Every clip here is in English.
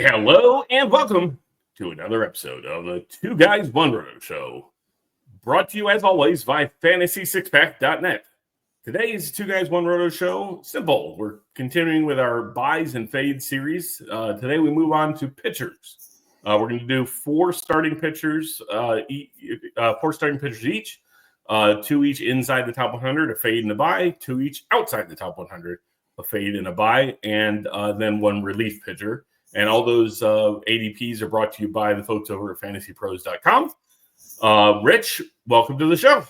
Hello and welcome to another episode of the Two Guys One Roto Show, brought to you as always by FantasySixPack.net. Today's Two Guys One Roto Show, simple. We're continuing with our buys and fades series. Today we move on to pitchers. We're going to do four starting pitchers each, two each inside the top 100, a fade and a buy, two each outside the top 100, a fade and a buy, and then one relief pitcher. And all those ADPs are brought to you by the folks over at FantasyPros.com. Rich, welcome to the show.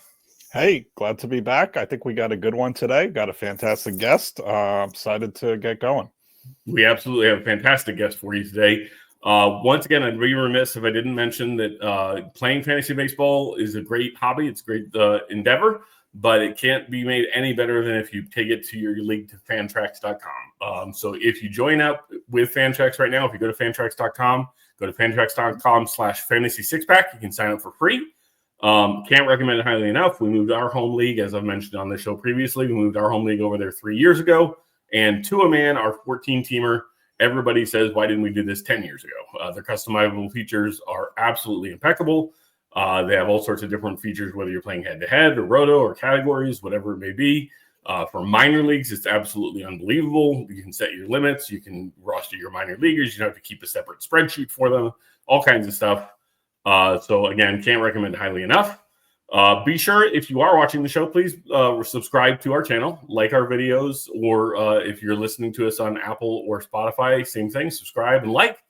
Hey, glad to be back. I think we got a good one today. Got a fantastic guest. I'm excited to get going. We absolutely have a fantastic guest for you today. Once again, I'd be remiss if I didn't mention that playing fantasy baseball is a great hobby. It's a great endeavor, but it can't be made any better than if you take it to your league to Fantrax.com. So if you join up with Fantrax right now, if you go to Fantrax.com, go to Fantrax.com/FantasySixPack, you can sign up for free. Can't recommend it highly enough. We moved our home league, as I've mentioned on the show previously, we moved our home league over there 3 years ago. And to a man, our 14-teamer, everybody says, why didn't we do this 10 years ago? Their customizable features are absolutely impeccable. They have all sorts of different features, whether you're playing head-to-head or roto or categories, whatever it may be. For minor leagues, it's absolutely unbelievable. You can set your limits. You can roster your minor leaguers. You don't have to keep a separate spreadsheet for them, all kinds of stuff. So, again, can't recommend highly enough. Be sure, if you are watching the show, please subscribe to our channel, like our videos, or if you're listening to us on Apple or Spotify, same thing, subscribe and like.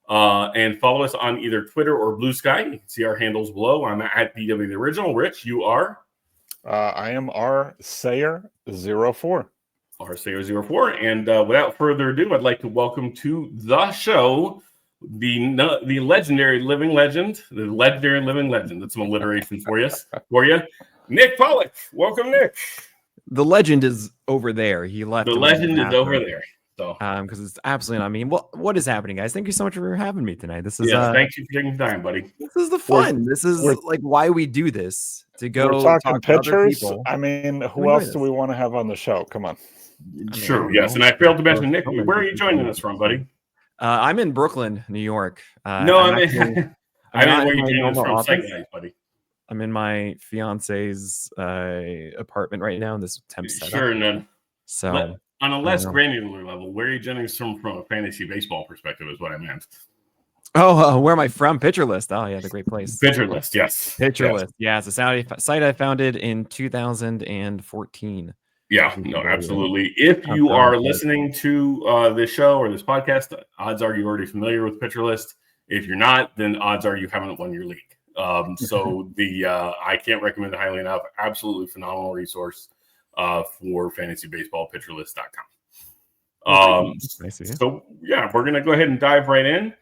And follow us on either Twitter or Blue Sky. You can see our handles below. I'm at BW the Original. Rich, you are? I am R Sayre04. R Sayre04. And without further ado, I'd like to welcome to the show the legendary living legend. The legendary living legend. That's some alliteration for you. Nick Pollack. Welcome, Nick. The legend is over there. He left. The legend is over there. So, because it's absolutely. I mean, what is happening, guys? Thank you so much for having me tonight. This is thank you for taking the time, buddy. This is the fun. This is like why we do this to go. We're talking talk pitchers. To I mean, who else do we want to have on the show? Come on. Sure. Yes, and I failed to mention, Nick. Where are you joining us from, buddy? I'm in Brooklyn, New York. No, I mean where you joining us from, buddy. I'm in my fiance's apartment right now in this temp setup. Sure, and then so. On a less granular level, where are you joining us from a fantasy baseball perspective is what I meant. Oh, where am I from? PitcherList. Oh, yeah, the great place. PitcherList, yes. PitcherList. Yeah, it's a site I founded in 2014. Yeah, no, absolutely. If you are listening to this show or this podcast, odds are you're already familiar with PitcherList. If you're not, then odds are you haven't won your league. So I can't recommend it highly enough. Absolutely phenomenal resource for fantasy baseball, PitcherList.com. So yeah, we're going to go ahead and dive right in.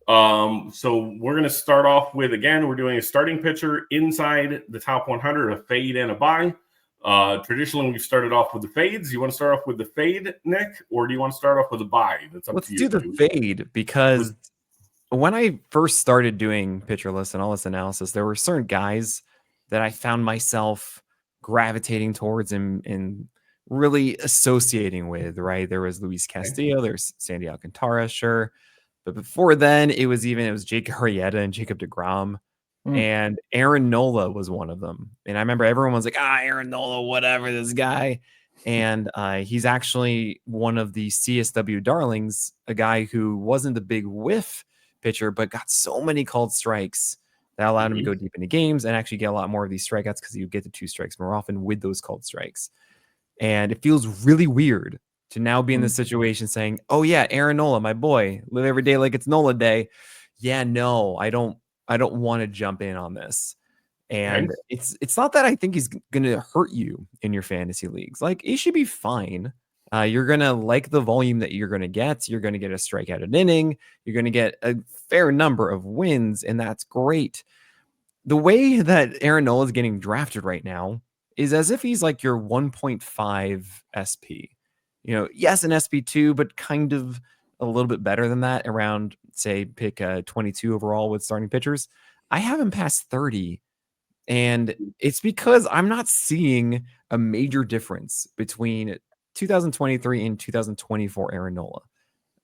So we're going to start off with, again, we're doing a starting pitcher inside the top 100, a fade and a buy. Traditionally, we've started off with the fades. You want to start off with the fade, Nick, or do you want to start off with a buy? That's up Let's to you. do the fade, because when I first started doing PitcherList and all this analysis, there were certain guys that I found myself gravitating towards and really associating with, right? There was Luis Castillo, there's Sandy Alcantara, sure. But before then, it was Jake Arrieta and Jacob deGrom. And Aaron Nola was one of them. And I remember everyone was like, Aaron Nola, whatever, this guy. And he's actually one of the CSW darlings, a guy who wasn't the big whiff pitcher, but got so many called strikes that allowed him to go deep into games and actually get a lot more of these strikeouts because you get the 2 strikes more often with those called strikes. And it feels really weird to now be in this situation saying, oh yeah, Aaron Nola, my boy, live every day like it's Nola day. Yeah, no, I don't want to jump in on this. And it's not that I think he's going to hurt you in your fantasy leagues. Like, he should be fine. You're going to like the volume that you're going to get. You're going to get a strikeout an inning. You're going to get a fair number of wins, and that's great. The way that Aaron Nola is getting drafted right now is as if he's like your 1.5 SP. Yes, an SP2, but kind of a little bit better than that, around, say, pick 22 overall with starting pitchers. I have him past 30, and it's because I'm not seeing a major difference between 2023 and 2024 Aaron Nola.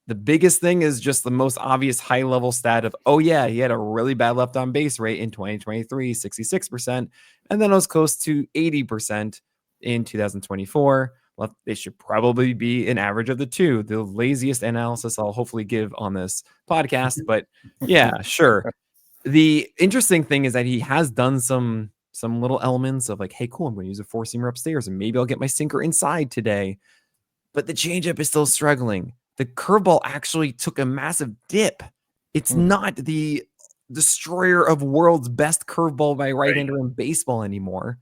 The biggest thing is just the most obvious high level stat of, oh yeah, he had a really bad left on base rate in 2023, 66%. And then it was close to 80% in 2024. Well, they should probably be an average of the two. The laziest analysis I'll hopefully give on this podcast, but yeah, sure. The interesting thing is that he has done some little elements of like, hey, cool, I'm going to use a four seamer upstairs and maybe I'll get my sinker inside today. But the changeup is still struggling. The curveball actually took a massive dip. It's not the destroyer of world's best curveball by right-hander in baseball anymore.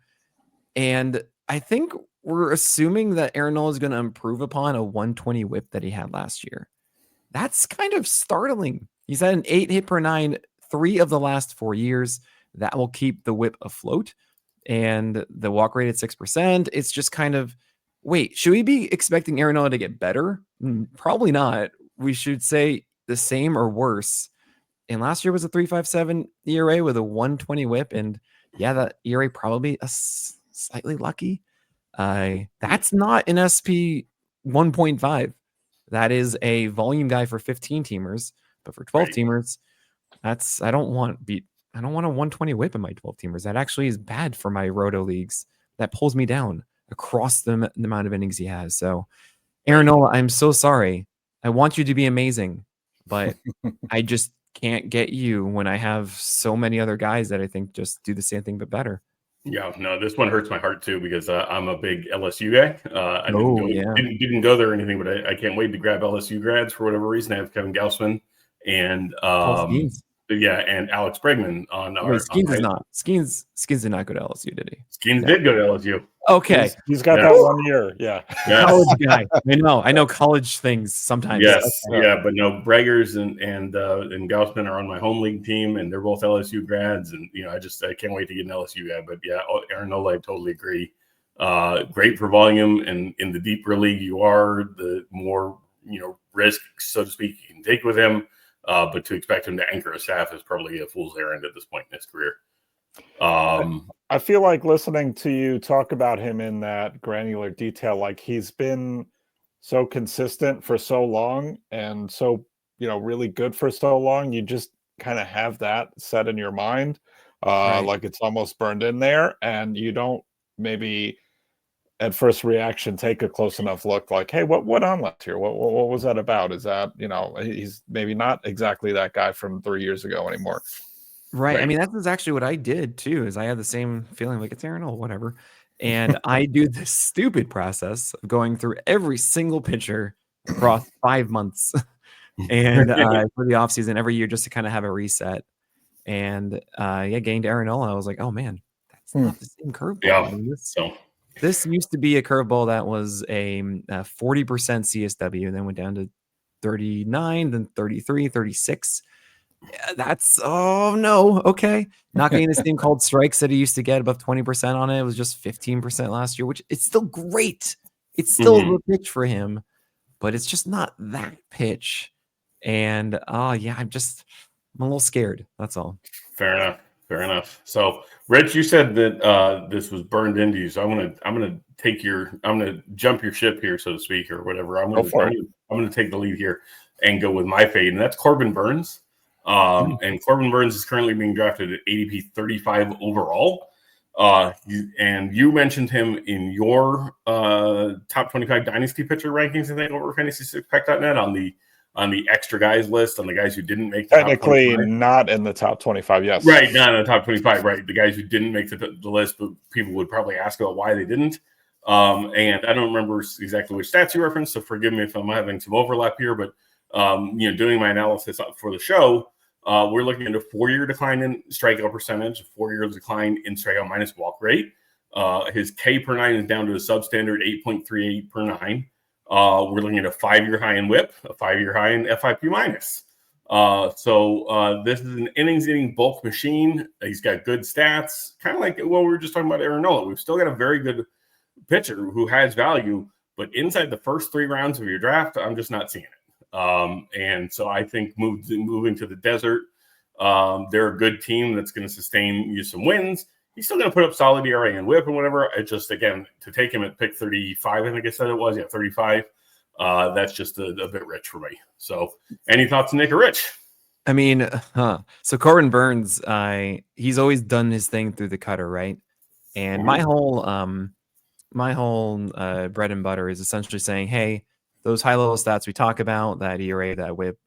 And I think we're assuming that Aaron Nola is going to improve upon a 120 whip that he had last year. That's kind of startling. He's had an 8 hit per 9 3 of the last 4 years. That will keep the whip afloat. And the walk rate at 6%. It's just kind of, wait, should we be expecting Aaron Nola to get better? Probably not. We should say the same or worse. And last year was a 3.57 ERA with a 120 whip. And yeah, that ERA probably slightly lucky. That's not an SP 1.5. That is a volume guy for 15 teamers, but for 12 teamers, I don't want a 120 whip in my 12 teamers. That actually is bad for my roto leagues. That pulls me down across the amount of innings he has. So Aaron Nola, I'm so sorry. I want you to be amazing, but I just can't get you when I have so many other guys that I think just do the same thing, but better. Yeah, no, this one hurts my heart too, because I'm a big LSU guy. I didn't go there or anything, but I can't wait to grab LSU grads for whatever reason. I have Kevin Gaussman and and Alex Bregman on our. Skeens did not go to LSU, did he? Skeens did go to LSU. Okay, he's got that 1 year. Yeah, college guy. I know college things sometimes. Yes, but no, Braggers and Gaussman are on my home league team, and they're both LSU grads, and I can't wait to get an LSU guy. But yeah, Aaron Nola, I totally agree. Great for volume, and in the deeper league you are, the more risk, so to speak, you can take with him. But to expect him to anchor a staff is probably a fool's errand at this point in his career. I feel like listening to you talk about him in that granular detail, like he's been so consistent for so long and so, really good for so long. You just kind of have that set in your mind, like it's almost burned in there, and you don't maybe at first reaction take a close enough look like, hey, what on left here? What was that about? Is that, he's maybe not exactly that guy from 3 years ago anymore. Right. I mean, that's actually what I did too, is I had the same feeling like it's Aaron Nola, whatever. And I do this stupid process of going through every single pitcher across 5 months and for the offseason every year just to kind of have a reset. And gained Aaron Nola. I was like, oh man, that's not the same curveball. Yeah. I mean, this used to be a curveball that was a 40% CSW and then went down to 39, then 33, 36. That's okay. Not getting this thing called strikes that he used to get above 20% on it. It was just 15% last year, which it's still great. It's still a pitch for him, but it's just not that pitch. And I'm a little scared. That's all. Fair enough. So, Rich, you said that this was burned into you. So I'm gonna jump your ship here, so to speak, or whatever. I'm gonna take the lead here and go with my fade, and that's Corbin Burns. And Corbin Burns is currently being drafted at ADP 35 overall. And you mentioned him in your top 25 dynasty pitcher rankings, I think, over FantasyPros.net on the extra guys list, on the guys who didn't make the technically top 25. Not in the top 25. Yes, right, not in the top 25. Right, the guys who didn't make the list, but people would probably ask about why they didn't. And I don't remember exactly which stats you referenced, so forgive me if I'm having some overlap here. But doing my analysis for the show, we're looking at a 4-year decline in strikeout percentage, a 4-year decline in strikeout minus walk rate. His K per 9 is down to a substandard 8.38 per 9. We're looking at a 5-year high in WHIP, a 5-year high in FIP minus. So this is an innings-eating bulk machine. He's got good stats, kind of like what we were just talking about Aaron Nola. We've still got a very good pitcher who has value, but inside the first 3 rounds of your draft, I'm just not seeing it. And so I think moving to the desert, they're a good team that's going to sustain you some wins. He's still going to put up solid ERA and WHIP and whatever. It just, again, to take him at pick 35, I think I said it was, 35. That's just a bit rich for me. So, any thoughts, Nick or Rich? I mean, so Corbin Burns, he's always done his thing through the cutter, right? And my whole bread and butter is essentially saying, hey, those high level stats we talk about, that ERA, that WHIP,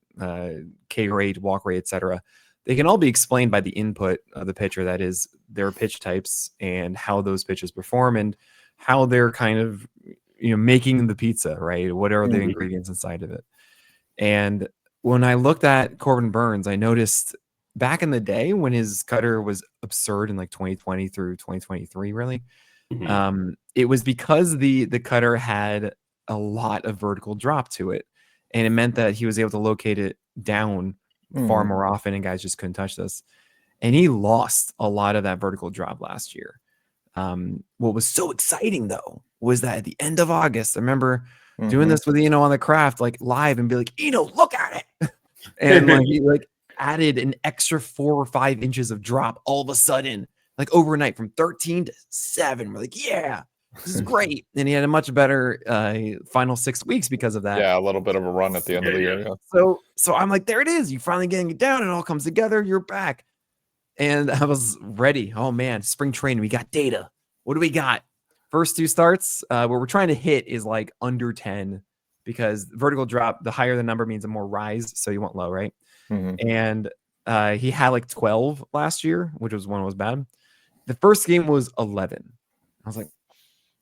K rate, walk rate, etc., they can all be explained by the input of the pitcher, that is their pitch types and how those pitches perform and how they're kind of, making the pizza, right? What are the ingredients inside of it? And when I looked at Corbin Burns, I noticed back in the day when his cutter was absurd in like 2020 through 2023, really, it was because the cutter had a lot of vertical drop to it. And it meant that he was able to locate it down far more often, and guys just couldn't touch this. And he lost a lot of that vertical drop last year. What was so exciting, though, was that at the end of August, I remember doing this with Eno on the craft, like live, and be like, Eno, look at it. And like he like added an extra 4 or 5 inches of drop all of a sudden, like overnight from 13 to 7. We're like, yeah, this is great. And he had a much better final 6 weeks because of that. Yeah, a little bit of a run at the end of the year. Yeah. So I'm like, there it is. You finally getting it down. It all comes together. You're back. And I was ready. Oh man, spring training. We got data. What do we got? First 2 starts, what we're trying to hit is like under 10, because vertical drop, the higher the number means a more rise. So you want low, right? And he had like 12 last year, which was when it was bad. The first game was 11. I was like,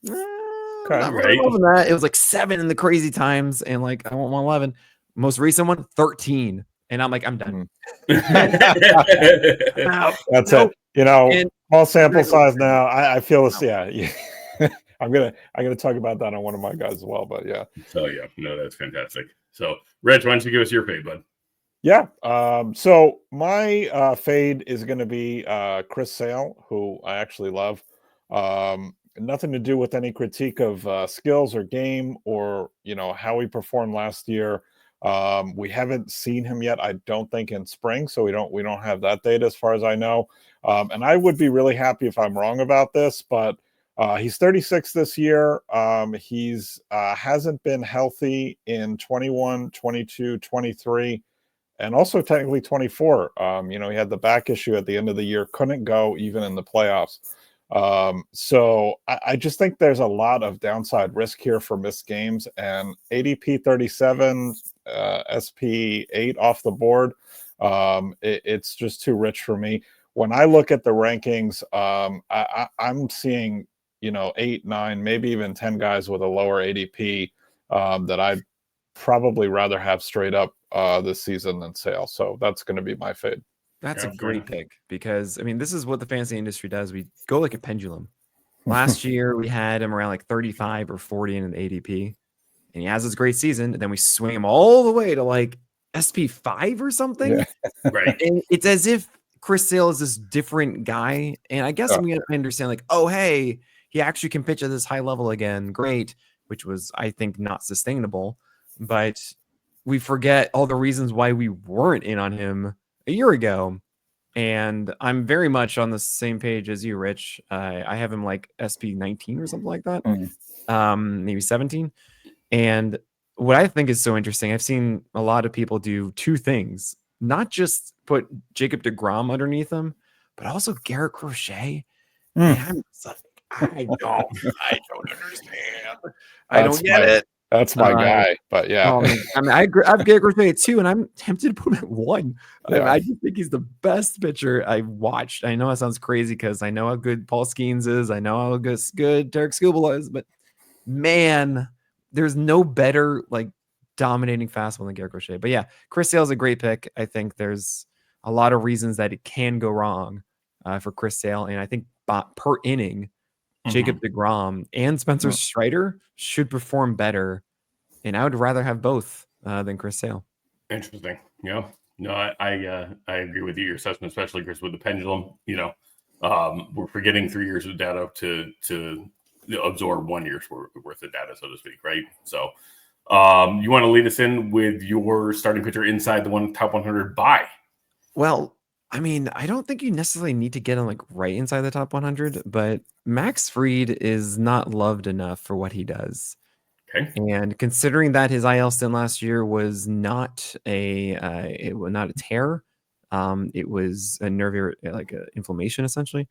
that. It was like 7 in the crazy times, and like I want 11. Most recent one, 13. And I'm like, I'm done. That's it. Small sample size now. I feel this. Yeah. I'm gonna talk about that on one of my guys as well. But yeah. So yeah, no, that's fantastic. So Reg, why don't you give us your fade, bud? Yeah. So my fade is going to be Chris Sale, who I actually love. Nothing to do with any critique of skills or game or how he performed last year. We haven't seen him yet, I don't think, in spring, so we don't have that data as far as I know. And I would be really happy if I'm wrong about this, but he's 36 this year. He's hasn't been healthy in 21, 22, 23, and also technically 24. He had the back issue at the end of the year, couldn't go even in the playoffs. So I just think there's a lot of downside risk here for missed games, and ADP 37, SP 8 off the board. It's just too rich for me. When I look at the rankings, I'm seeing 8, 9, maybe even 10 guys with a lower ADP that I'd probably rather have straight up this season than Sale. So that's going to be my fade. That's a great pick, because I mean, this is what the fantasy industry does. We go like a pendulum. Last year we had him around like 35 or 40 in an ADP, and he has this great season, and then we swing him all the way to like SP5 or something. Yeah. Right. And it's as if Chris Sale is this different guy. And I guess we understand, like, oh, hey, he actually can pitch at this high level again. Great. Which was, I think, not sustainable. But we forget all the reasons why we weren't in on him a year ago. And I'm very much on the same page as you, Rich. I have him like SP 19 or something like that. Maybe 17. And what I think is so interesting, I've seen a lot of people do 2 things. Not just put Jacob deGrom underneath him, but also Garrett Crochet. And I don't understand. I don't get it. That's my guy, but yeah. I mean, I've Garrett Crochet at 2, and I'm tempted to put him at 1. Yeah. I just think he's the best pitcher I watched. I know it sounds crazy because I know how good Paul Skeens is. I know how good Derek Skubal is, but man, there's no better like dominating fastball than Garrett Crochet. But yeah, Chris Sale is a great pick. I think there's a lot of reasons that it can go wrong for Chris Sale, and I think per inning, Jacob deGrom and Spencer Strider should perform better, and I would rather have both than Chris Sale. Interesting. No, I agree with you. Your assessment, especially Chris, with the pendulum. We're forgetting 3 years of data to absorb 1 year's worth of data, so to speak, right? So, you want to lead us in with your starting pitcher inside the top 100 buy? Well, I mean, I don't think you necessarily need to get him like right inside the top 100, but Max Fried is not loved enough for what he does. Okay. And considering that his IL stint last year was not it was not a tear, it was a nerve like a inflammation essentially,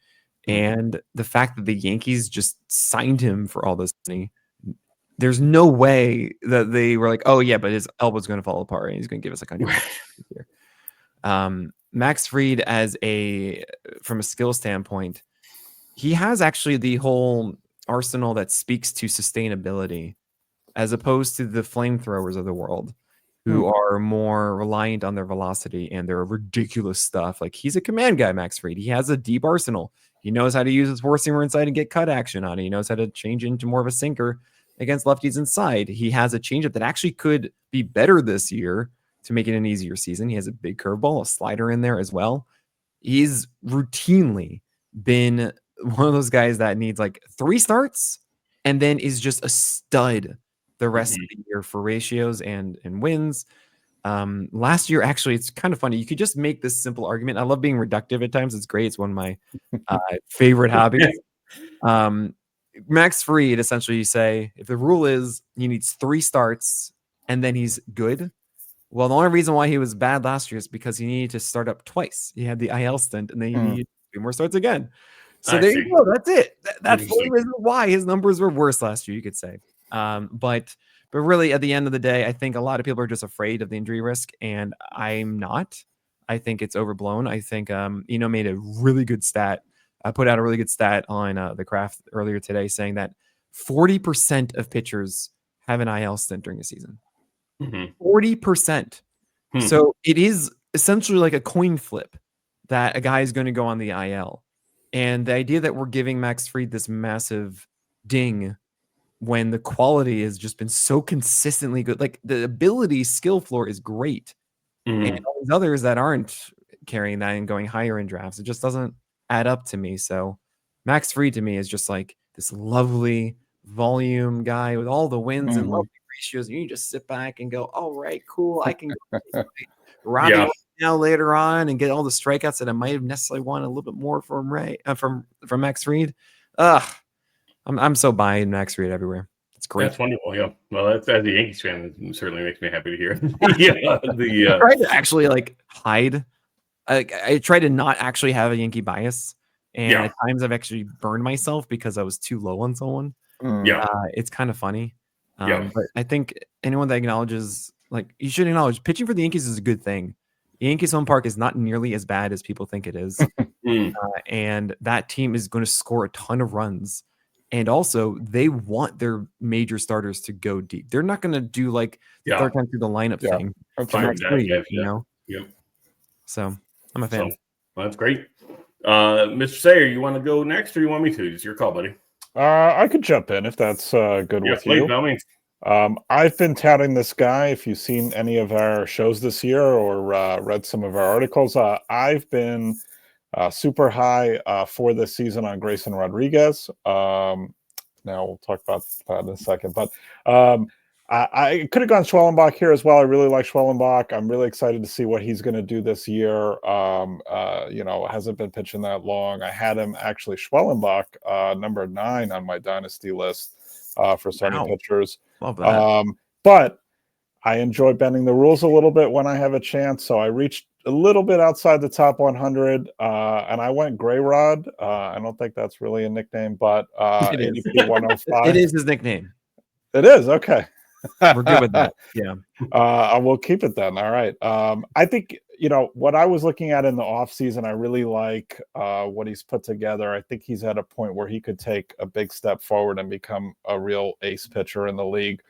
and the fact that the Yankees just signed him for all this money, there's no way that they were like, oh yeah, but his elbow's going to fall apart and he's going to give us like $100 here. Max Fried, from a skill standpoint, he has actually the whole arsenal that speaks to sustainability, as opposed to the flamethrowers of the world who are more reliant on their velocity and their ridiculous stuff. Like, he's a command guy, Max Fried. He has a deep arsenal. He knows how to use his four-seamer inside and get cut action on it. He knows how to change into more of a sinker against lefties inside. He has a changeup that actually could be better this year to make it an easier season. He has a big curveball, a slider in there as well. He's routinely been one of those guys that needs like 3 starts and then is just a stud the rest of the year for ratios and wins. Last year, actually, it's kind of funny. You could just make this simple argument. I love being reductive at times. It's great. It's one of my favorite hobbies. Max Fried, essentially, you say, if the rule is he needs 3 starts and then he's good. Well, the only reason why he was bad last year is because he needed to start up twice. He had the IL stint and then he needed 2 more starts again. So there you go. That's it. That's the only reason why his numbers were worse last year, you could say. But really, at the end of the day, I think a lot of people are just afraid of the injury risk, and I'm not. I think it's overblown. I think made a really good stat. I put out a really good stat on the Craft earlier today, saying that 40% of pitchers have an IL stint during a season. 40%. So it is essentially like a coin flip that a guy is going to go on the IL. And the idea that we're giving Max Fried this massive ding when the quality has just been so consistently good, like the ability skill floor is great. And all these others that aren't carrying that and going higher in drafts, it just doesn't add up to me. So Max Fried to me is just like this lovely volume guy with all the wins and lovely ratios. And you just sit back and go, all right, cool. I can go Robbie now later on and get all the strikeouts that I might have necessarily wanted a little bit more from from Max Fried. I'm so buying Max Fried everywhere. It's great. That's wonderful. Yeah. Well, that's, as a Yankees fan, it certainly makes me happy to hear. I tried to actually like hide. I tried to not actually have a Yankee bias, and at times I've actually burned myself because I was too low on someone. It's kind of funny. But I think anyone that acknowledges, like, you should acknowledge pitching for the Yankees is a good thing. The Yankees home park is not nearly as bad as people think it is. And that team is going to score a ton of runs. And also, they want their major starters to go deep. They're not going to do like third time through the lineup thing. So I'm a fan. Well, that's great. Mr. Sayre, you want to go next, or you want me to? It's your call, buddy. I could jump in if that's good with you. I've been touting this guy. If you've seen any of our shows this year or read some of our articles, I've been super high for this season on Grayson Rodriguez. Now we'll talk about that in a second. But I could have gone Schwellenbach here as well. I really like Schwellenbach. I'm really excited to see what he's going to do this year. Hasn't been pitching that long. I had him actually Schwellenbach number 9 on my dynasty list for starting pitchers. Love that. But I enjoy bending the rules a little bit when I have a chance. So I reached a little bit outside the top 100, and I went Gray Rod. I don't think that's really a nickname, but ADP 105. It is his nickname. It is, okay. We're good with that. Yeah. I will keep it then. All right. I think, what I was looking at in the offseason, I really like what he's put together. I think he's at a point where he could take a big step forward and become a real ace pitcher in the league.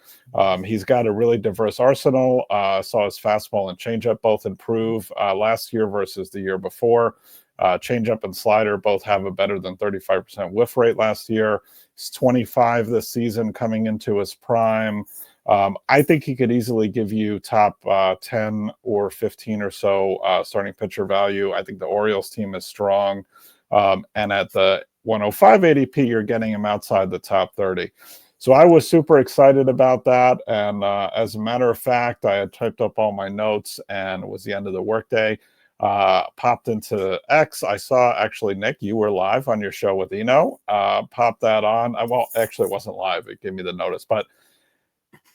He's got a really diverse arsenal. Saw his fastball and changeup both improve last year versus the year before. Changeup and slider both have a better than 35% whiff rate last year. He's 25 this season, coming into his prime. I think he could easily give you top 10 or 15 or so starting pitcher value. I think the Orioles team is strong. And at the 105 ADP, you're getting him outside the top 30. So I was super excited about that. And as a matter of fact, I had typed up all my notes, and it was the end of the workday. Popped into X. I saw, actually, Nick, you were live on your show with Eno. Popped that on. Well, actually, it wasn't live. It gave me the notice. But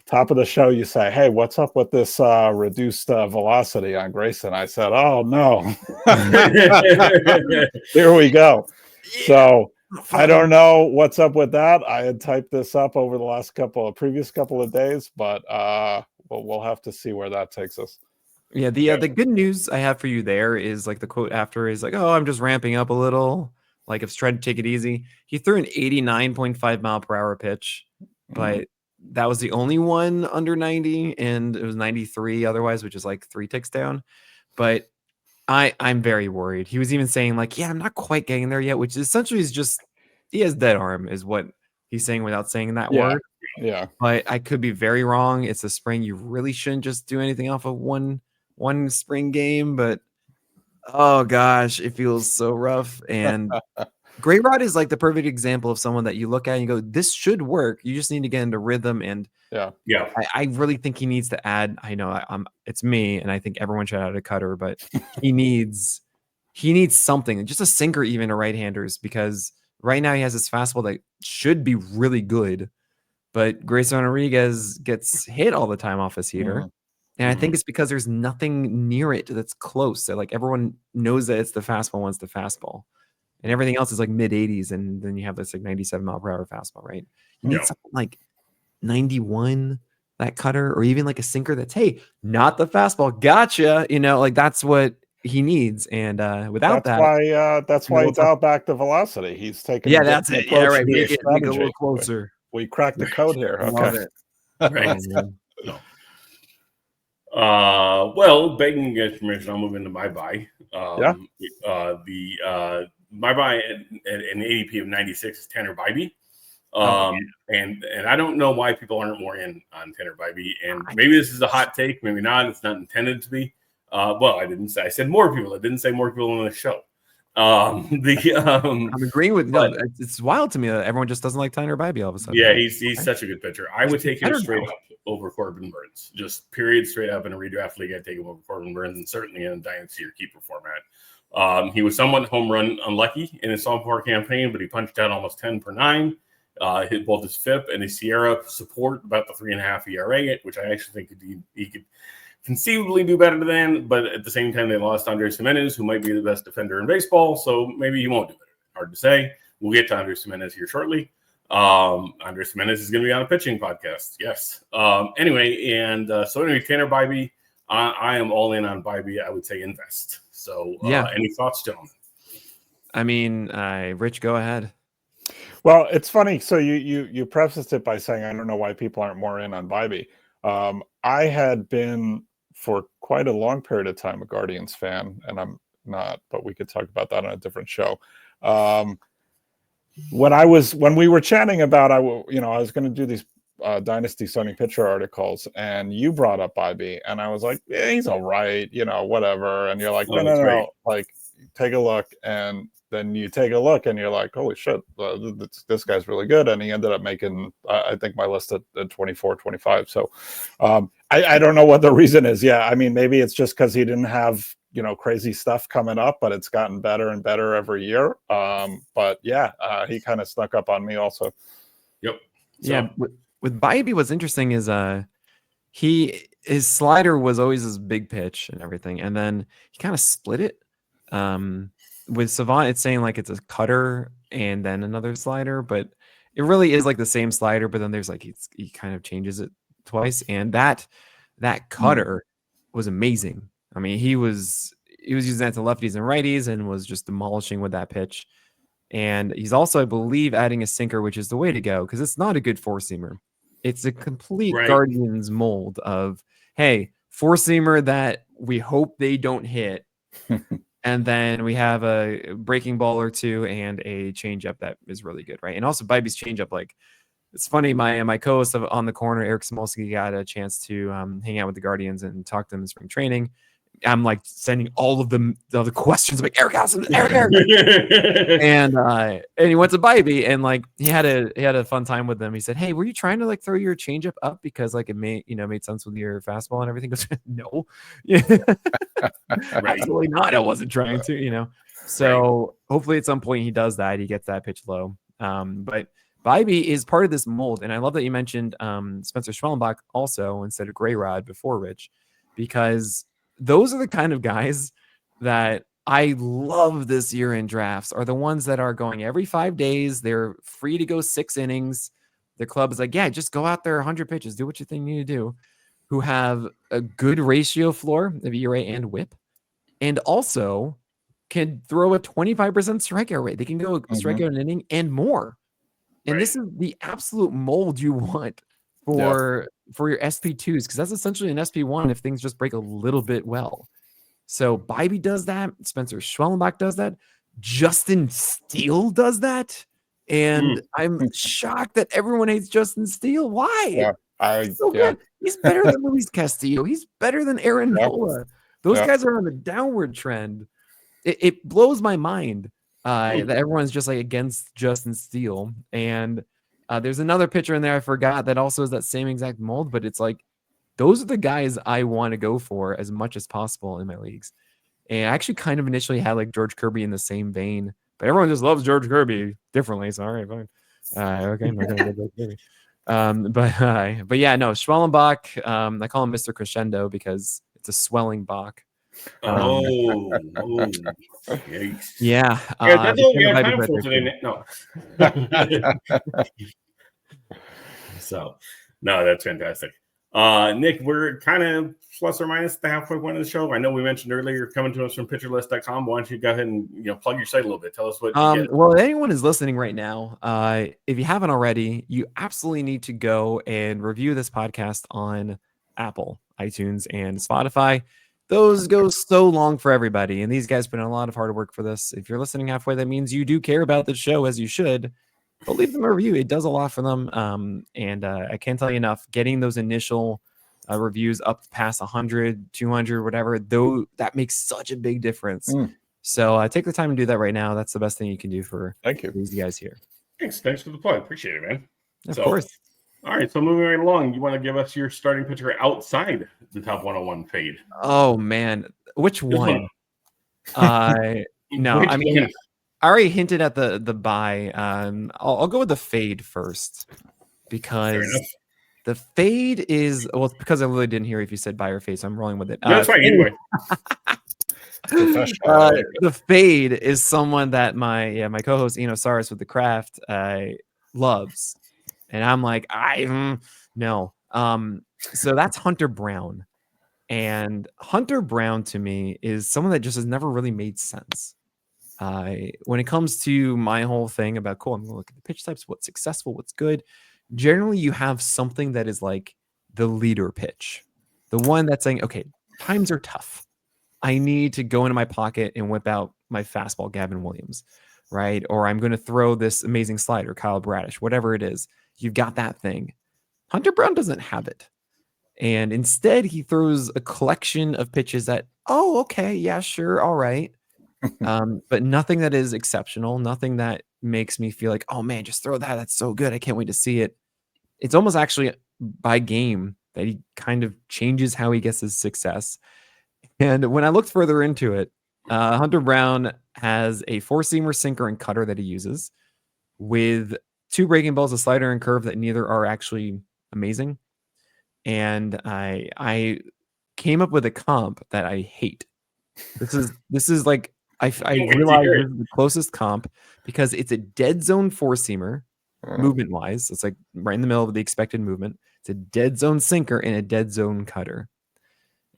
top of the show, you say, "Hey, what's up with this reduced velocity on Grayson?" I said, "Oh no, here we go." Yeah. So I don't know what's up with that. I had typed this up over the previous couple of days, but we'll have to see where that takes us. Yeah, the good news I have for you there is like the quote after is like, "Oh, I'm just ramping up a little. Like, I've tried to take it easy." He threw an 89.5 mile per hour pitch, but that was the only one under 90, and it was 93 otherwise, which is like 3 ticks down. But I'm very worried. He was even saying like, "Yeah, I'm not quite getting there yet," which essentially is just he has dead arm, is what he's saying without saying that word. Yeah, but I could be very wrong. It's a spring. You really shouldn't just do anything off of one spring game, but oh gosh, it feels so rough. And Gray Rod is like the perfect example of someone that you look at and you go, this should work. You just need to get into rhythm. And I really think he needs to add. I know it's me, and I think everyone should add a cutter, but he needs something, just a sinker, even to right-handers, because right now he has this fastball that should be really good, but Grayson Rodriguez gets hit all the time off his heater. And I think it's because there's nothing near it that's close. So like everyone knows that it's the fastball once the fastball, and everything else is like mid 80s. And then you have this like 97 mile per hour fastball, right? You need something like 91, that cutter, or even like a sinker that's, hey, not the fastball. Gotcha. Like that's what he needs. And without that's why he dialed back the velocity. He's taking that's it. Yeah, right. Make it a little closer. We cracked the code here. Okay. Right. Well, begging against permission, I'll move into my buy. My buy at an ADP of 96 is Tanner Bibee. And I don't know why people aren't more in on Tanner Bibee. And maybe this is a hot take, maybe not. It's not intended to be. Well, I said more people. I didn't say more people on the show. I'm agreeing with it's wild to me that everyone just doesn't like Tanner Bibee all of a sudden. Yeah, he's such a good pitcher. I would take him straight up over Corbin Burns. Just period, straight up. In a redraft league, I'd take him over Corbin Burns, and certainly in a dynasty or keeper format. He was somewhat home run unlucky in his sophomore campaign, but he punched out almost 10 per 9. Hit both his FIP and his Sierra support about the 3.5 ERA, which I actually think he could conceivably do better than, but at the same time, they lost Andres Gimenez, who might be the best defender in baseball, so maybe he won't do better. Hard to say. We'll get to Andres Gimenez here shortly. Andres Gimenez is going to be on a pitching podcast. Yes. Anyway, Tanner Bibee, I am all in on Bibee. I would say invest. So any thoughts, gentlemen? I mean, Rich, go ahead. Well, it's funny. So you prefaced it by saying, I don't know why people aren't more in on Bibee. I had been for quite a long period of time a Guardians fan, and I'm not, but we could talk about that on a different show. When we were chatting about, I was going to do these Dynasty starting pitcher articles, and you brought up Bibee, and I was like, yeah, he's all right, whatever. And you're like, no, like take a look, and then you take a look, and you're like, holy shit, this guy's really good, and he ended up making, I think, my list at 24, 25. So I don't know what the reason is. Yeah, I mean, maybe it's just because he didn't have crazy stuff coming up, but it's gotten better and better every year. But he kind of snuck up on me also. Yep. So. Yeah. With Bibee, what's interesting is his slider was always his big pitch and everything, and then he kind of split it. With Savant, it's saying like it's a cutter and then another slider, but it really is like the same slider. But then there's like he kind of changes it twice, and that cutter was amazing. I mean, he was using that to lefties and righties and was just demolishing with that pitch. And he's also, I believe, adding a sinker, which is the way to go, because it's not a good four-seamer. It's a complete Guardians mold of, hey, four-seamer that we hope they don't hit. And then we have a breaking ball or two and a changeup that is really good, right? And also Bibee's changeup, like, it's funny, my co-host on the corner, Eric Smolsky, got a chance to hang out with the Guardians and talk to them in spring training. I'm like sending all of the questions. I'm like, Eric, and he went to Bibee, and like he had a fun time with them. He said, hey, were you trying to like throw your changeup up because like it made sense with your fastball and everything? Goes, no, absolutely not. I wasn't trying to, So hopefully at some point he does that. He gets that pitch low. But Bibee is part of this mold, and I love that you mentioned Spencer Schwellenbach also instead of Gray Rod before Rich, because those are the kind of guys that I love this year in drafts, are the ones that are going every 5 days. They're free to go 6 innings. Their club is like, yeah, just go out there 100 pitches, do what you think you need to do, who have a good ratio floor of ERA and whip, and also can throw a 25% strikeout rate. They can go strikeout an inning and more. And this is the absolute mold you want for your SP2s, because that's essentially an SP1 if things just break a little bit well. So Bibee does that. Spencer Schwellenbach does that. Justin Steele does that. And I'm shocked that everyone hates Justin Steele. Why? He's so good. He's better than Luis Castillo. He's better than Aaron Nola. Those guys are on a downward trend. It blows my mind that everyone's just like against Justin Steele. And there's another pitcher in there I forgot that also is that same exact mold, but it's like those are the guys I want to go for as much as possible in my leagues. And I actually kind of initially had like George Kirby in the same vein, but everyone just loves George Kirby differently. So all right, fine. Okay, I'm not gonna go George Kirby. But yeah, no, Schwellenbach. I call him Mr. Crescendo because it's a swelling Bach. Yikes. Yeah. That's all we have time for today. No. So, no, that's fantastic. Nick, we're kind of plus or minus the halfway point of the show. I know we mentioned earlier you're coming to us from PitcherList.com. Why don't you go ahead and plug your site a little bit? Tell us what you get. Well, if anyone is listening right now, if you haven't already, you absolutely need to go and review this podcast on Apple, iTunes, and Spotify. Those go so long for everybody, and these guys put in a lot of hard work for this. If you're listening halfway, that means you do care about the show, as you should. But leave them a review. It does a lot for them. And I can't tell you enough, getting those initial reviews up past 100, 200, whatever, though, that makes such a big difference. So take the time to do that right now. That's the best thing you can do for these guys here. Thanks for the plug. Appreciate it, man. Of course. All right, so moving right along, you want to give us your starting pitcher outside the top 101 fade? Oh, man. Which one? No, I mean, I already hinted at the buy. I'll go with the fade first, because the fade is, well, it's because I really didn't hear if you said buy or fade, so I'm rolling with it. No, that's fine. Anyway. The fade is someone that my co-host Eno Saris with the Craft loves. And I'm like, no. So that's Hunter Brown. And Hunter Brown to me is someone that just has never really made sense. When it comes to my whole thing about, cool, I'm going to look at the pitch types, what's successful, what's good. Generally, you have something that is like the leader pitch. The one that's saying, okay, times are tough. I need to go into my pocket and whip out my fastball, Gavin Williams, right? Or I'm going to throw this amazing slider, Kyle Bradish, whatever it is. You've got that thing. Hunter Brown doesn't have it. And instead, he throws a collection of pitches that, oh, okay, yeah, sure, all right. But nothing that is exceptional, nothing that makes me feel like, oh, man, just throw that. That's so good. I can't wait to see it. It's almost actually by game that he kind of changes how he gets his success. And when I looked further into it, Hunter Brown has a four-seamer, sinker, and cutter that he uses with 2 breaking balls, a slider and curve that neither are actually amazing. And I came up with a comp that I hate. This is like I realize this is the closest comp because it's a dead zone 4-seamer movement wise. It's like right in the middle of the expected movement. It's a dead zone sinker and a dead zone cutter.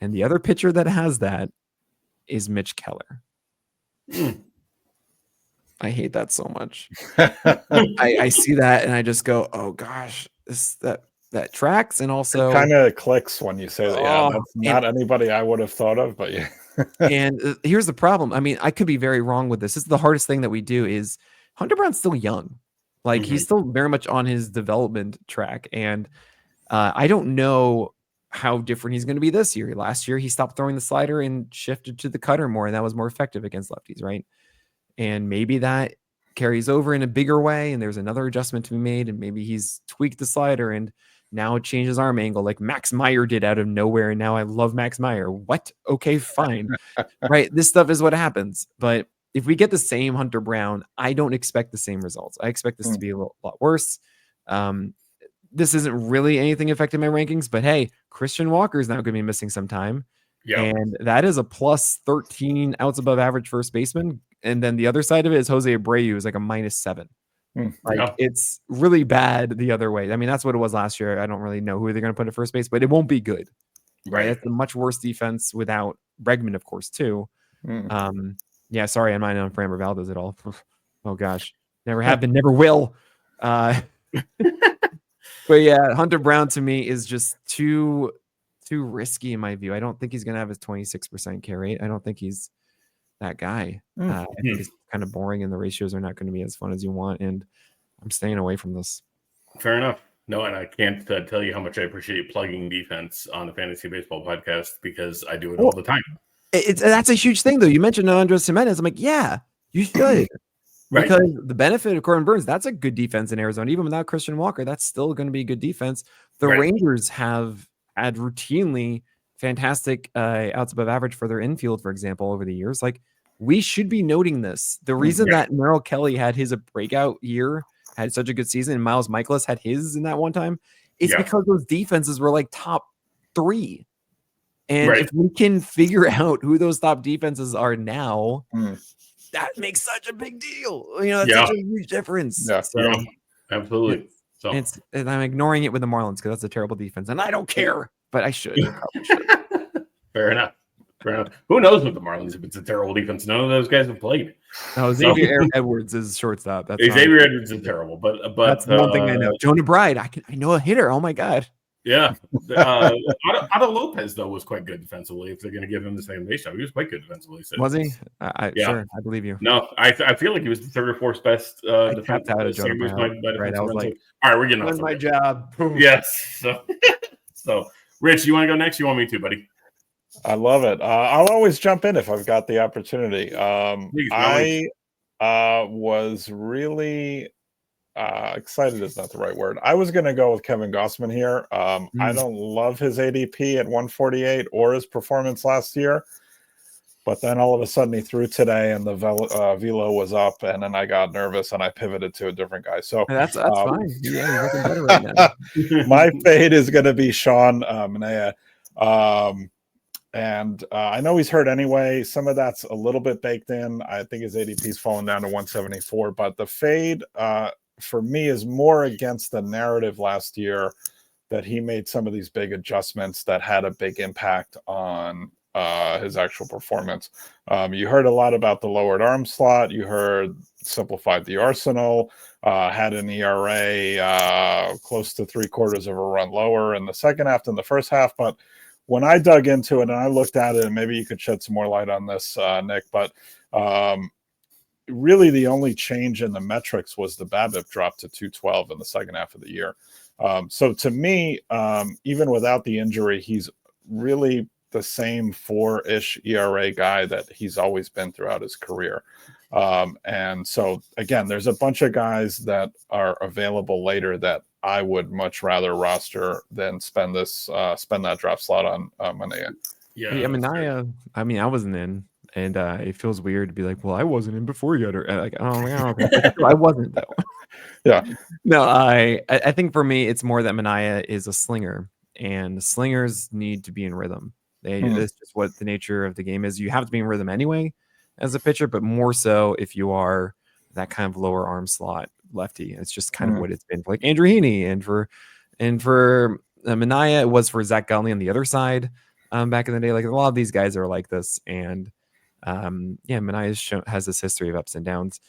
And the other pitcher that has that is Mitch Keller. I hate that so much. I see that and I just go, oh gosh, that tracks. And also kind of clicks when you say that. Yeah, that's not anybody I would have thought of, but yeah. And here's the problem. I mean, I could be very wrong with this. This is the hardest thing that we do is Hunter Brown's still young. Like he's still very much on his development track. And I don't know how different he's going to be this year. Last year, he stopped throwing the slider and shifted to the cutter more, and that was more effective against lefties, right? And maybe that carries over in a bigger way, and there's another adjustment to be made, and maybe he's tweaked the slider, and now it changes arm angle like Max Meyer did out of nowhere, and now I love Max Meyer. What? Okay, fine. Right? This stuff is what happens. But if we get the same Hunter Brown, I don't expect the same results. I expect this to be a lot worse. This isn't really anything affecting my rankings, but hey, Christian Walker is now going to be missing some time. Yeah. And that is a plus 13 outs above average first baseman. And then the other side of it is Jose Abreu is like a -7. It's really bad the other way. I mean, that's what it was last year. I don't really know who they're going to put at first base, but it won't be good. Right. It's a much worse defense without Bregman, of course, too. Yeah, sorry, I'm not on Framber Valdez at all. Oh gosh. Never have been, never will. But yeah, Hunter Brown to me is just too risky in my view. I don't think he's going to have his 26% K rate. I don't think he's that guy. I think it's kind of boring and the ratios are not going to be as fun as you want. And I'm staying away from this. Fair enough. No, and I can't tell you how much I appreciate plugging defense on the Fantasy Baseball podcast because I do it all the time. That's a huge thing, though. You mentioned Andres Jimenez. I'm like, yeah, you should. Because the benefit of Corbin Burns, that's a good defense in Arizona. Even without Christian Walker, that's still going to be a good defense. The Rangers have had routinely fantastic outs above average for their infield, for example, over the years. Like, we should be noting this. The reason that Merrill Kelly had his breakout year, had such a good season, and Miles Michaelis had his in that one time, it's because those defenses were like top 3. And if we can figure out who those top defenses are now, that makes such a big deal. You know, that's such a huge difference. Absolutely. And I'm ignoring it with the Marlins because that's a terrible defense, and I don't care, but I should. Fair enough. Who knows with the Marlins if it's a terrible defense? None of those guys have played. No, Xavier Edwards is shortstop. That's Xavier Edwards is terrible, but that's one thing I know. Jonah Bride, I know a hitter. Oh my god. Yeah. Otto Lopez though was quite good defensively. If they're going to give him the same base show, he was quite good defensively. So. Was he? Sure, I believe you. No, I feel like he was the third or fourth best. I tapped out of Jonah Bride. Right, I was like, all right, we're getting off. My job. Yes. So, Rich, you want to go next? You want me to, buddy? I love it. I'll always jump in if I've got the opportunity. I was really excited is not the right word. I was going to go with Kevin Gossman here. I don't love his ADP at 148 or his performance last year, but then all of a sudden he threw today and the velo was up, and then I got nervous and I pivoted to a different guy. So that's fine. Yeah, he's looking better right now. My fade is going to be Sean Manaea. And I know he's hurt anyway. Some of that's a little bit baked in. I think his ADP's fallen down to 174. But the fade for me is more against the narrative last year that he made some of these big adjustments that had a big impact on his actual performance. You heard a lot about the lowered arm slot. You heard simplified the arsenal, had an ERA close to 3/4 of a run lower in the second half than the first half. But when I dug into it and I looked at it, and maybe you could shed some more light on this, Nick, but really the only change in the metrics was the BABIP drop to 212 in the second half of the year. So to me, even without the injury, he's really the same 4-ish ERA guy that he's always been throughout his career. And so, again, there's a bunch of guys that are available later that I would much rather roster than spend that drop slot on Manaea. Yeah, Manaea. I mean, I wasn't in, and it feels weird to be like, well, I wasn't in before you got her. Like, I wasn't though. Yeah. No, I think for me, it's more that Manaea is a slinger, and slingers need to be in rhythm. That's just what the nature of the game is. You have to be in rhythm anyway as a pitcher, but more so if you are that kind of lower arm slot lefty. It's just kind of what it's been for like Andrew Heaney, and for Manaea, it was for Zach Gallen on the other side back in the day. Like a lot of these guys are like this, and Manaea has this history of ups and downs.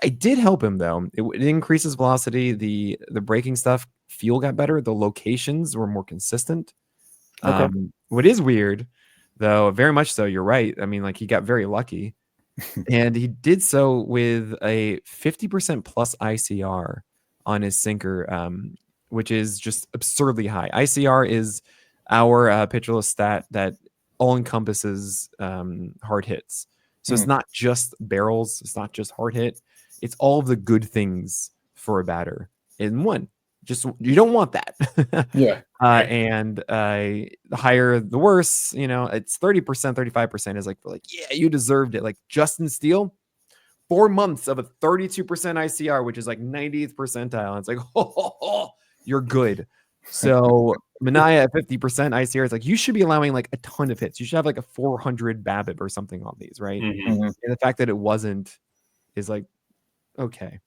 I did help him though. It increases velocity. The breaking stuff got better. The locations were more consistent. Okay. What is weird, though, very much so, you're right. I mean, like he got very lucky, and he did so with a 50% plus ICR on his sinker, which is just absurdly high. ICR is our PitcherList stat that all encompasses hard hits. So it's not just barrels. It's not just hard hit. It's all of the good things for a batter in one. Just you don't want that. Yeah. And the higher the worse, it's 30%, 35% is like yeah, you deserved it. Like Justin Steele, 4 months of a 32% ICR, which is like 90th percentile. It's like, you're good. So Manaea at 50% ICR, it's like you should be allowing like a ton of hits. You should have like a 400 BABIP or something on these, right? And the fact that it wasn't is like, okay.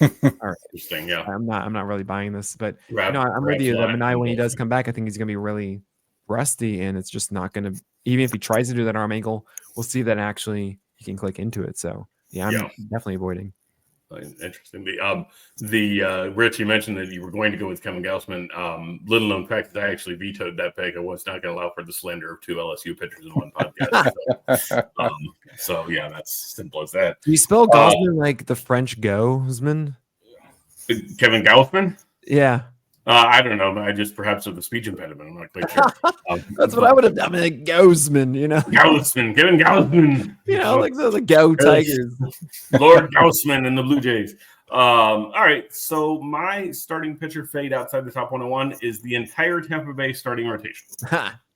All right. Interesting, yeah. I'm not really buying this, but I'm with you that Manaea, when he does come back, I think he's gonna be really rusty, and it's just not gonna, even if he tries to do that arm angle, we'll see that actually he can click into it. So I'm definitely avoiding. Interesting. Rich, you mentioned that you were going to go with Kevin Gausman. Little known fact is I actually vetoed that pick. I was not going to allow for the slander of 2 LSU pitchers in one podcast. So that's simple as that. Do you spell Gausman like the French Gausman? Kevin Gausman? Yeah. I don't know. I just perhaps with a speech impediment. I'm not quite sure. That's what I would have done. Like Gausman, Kevin Gausman. Like the Go Tigers. Lord Gausman and the Blue Jays. All right. So my starting pitcher fade outside the top 101 is the entire Tampa Bay starting rotation.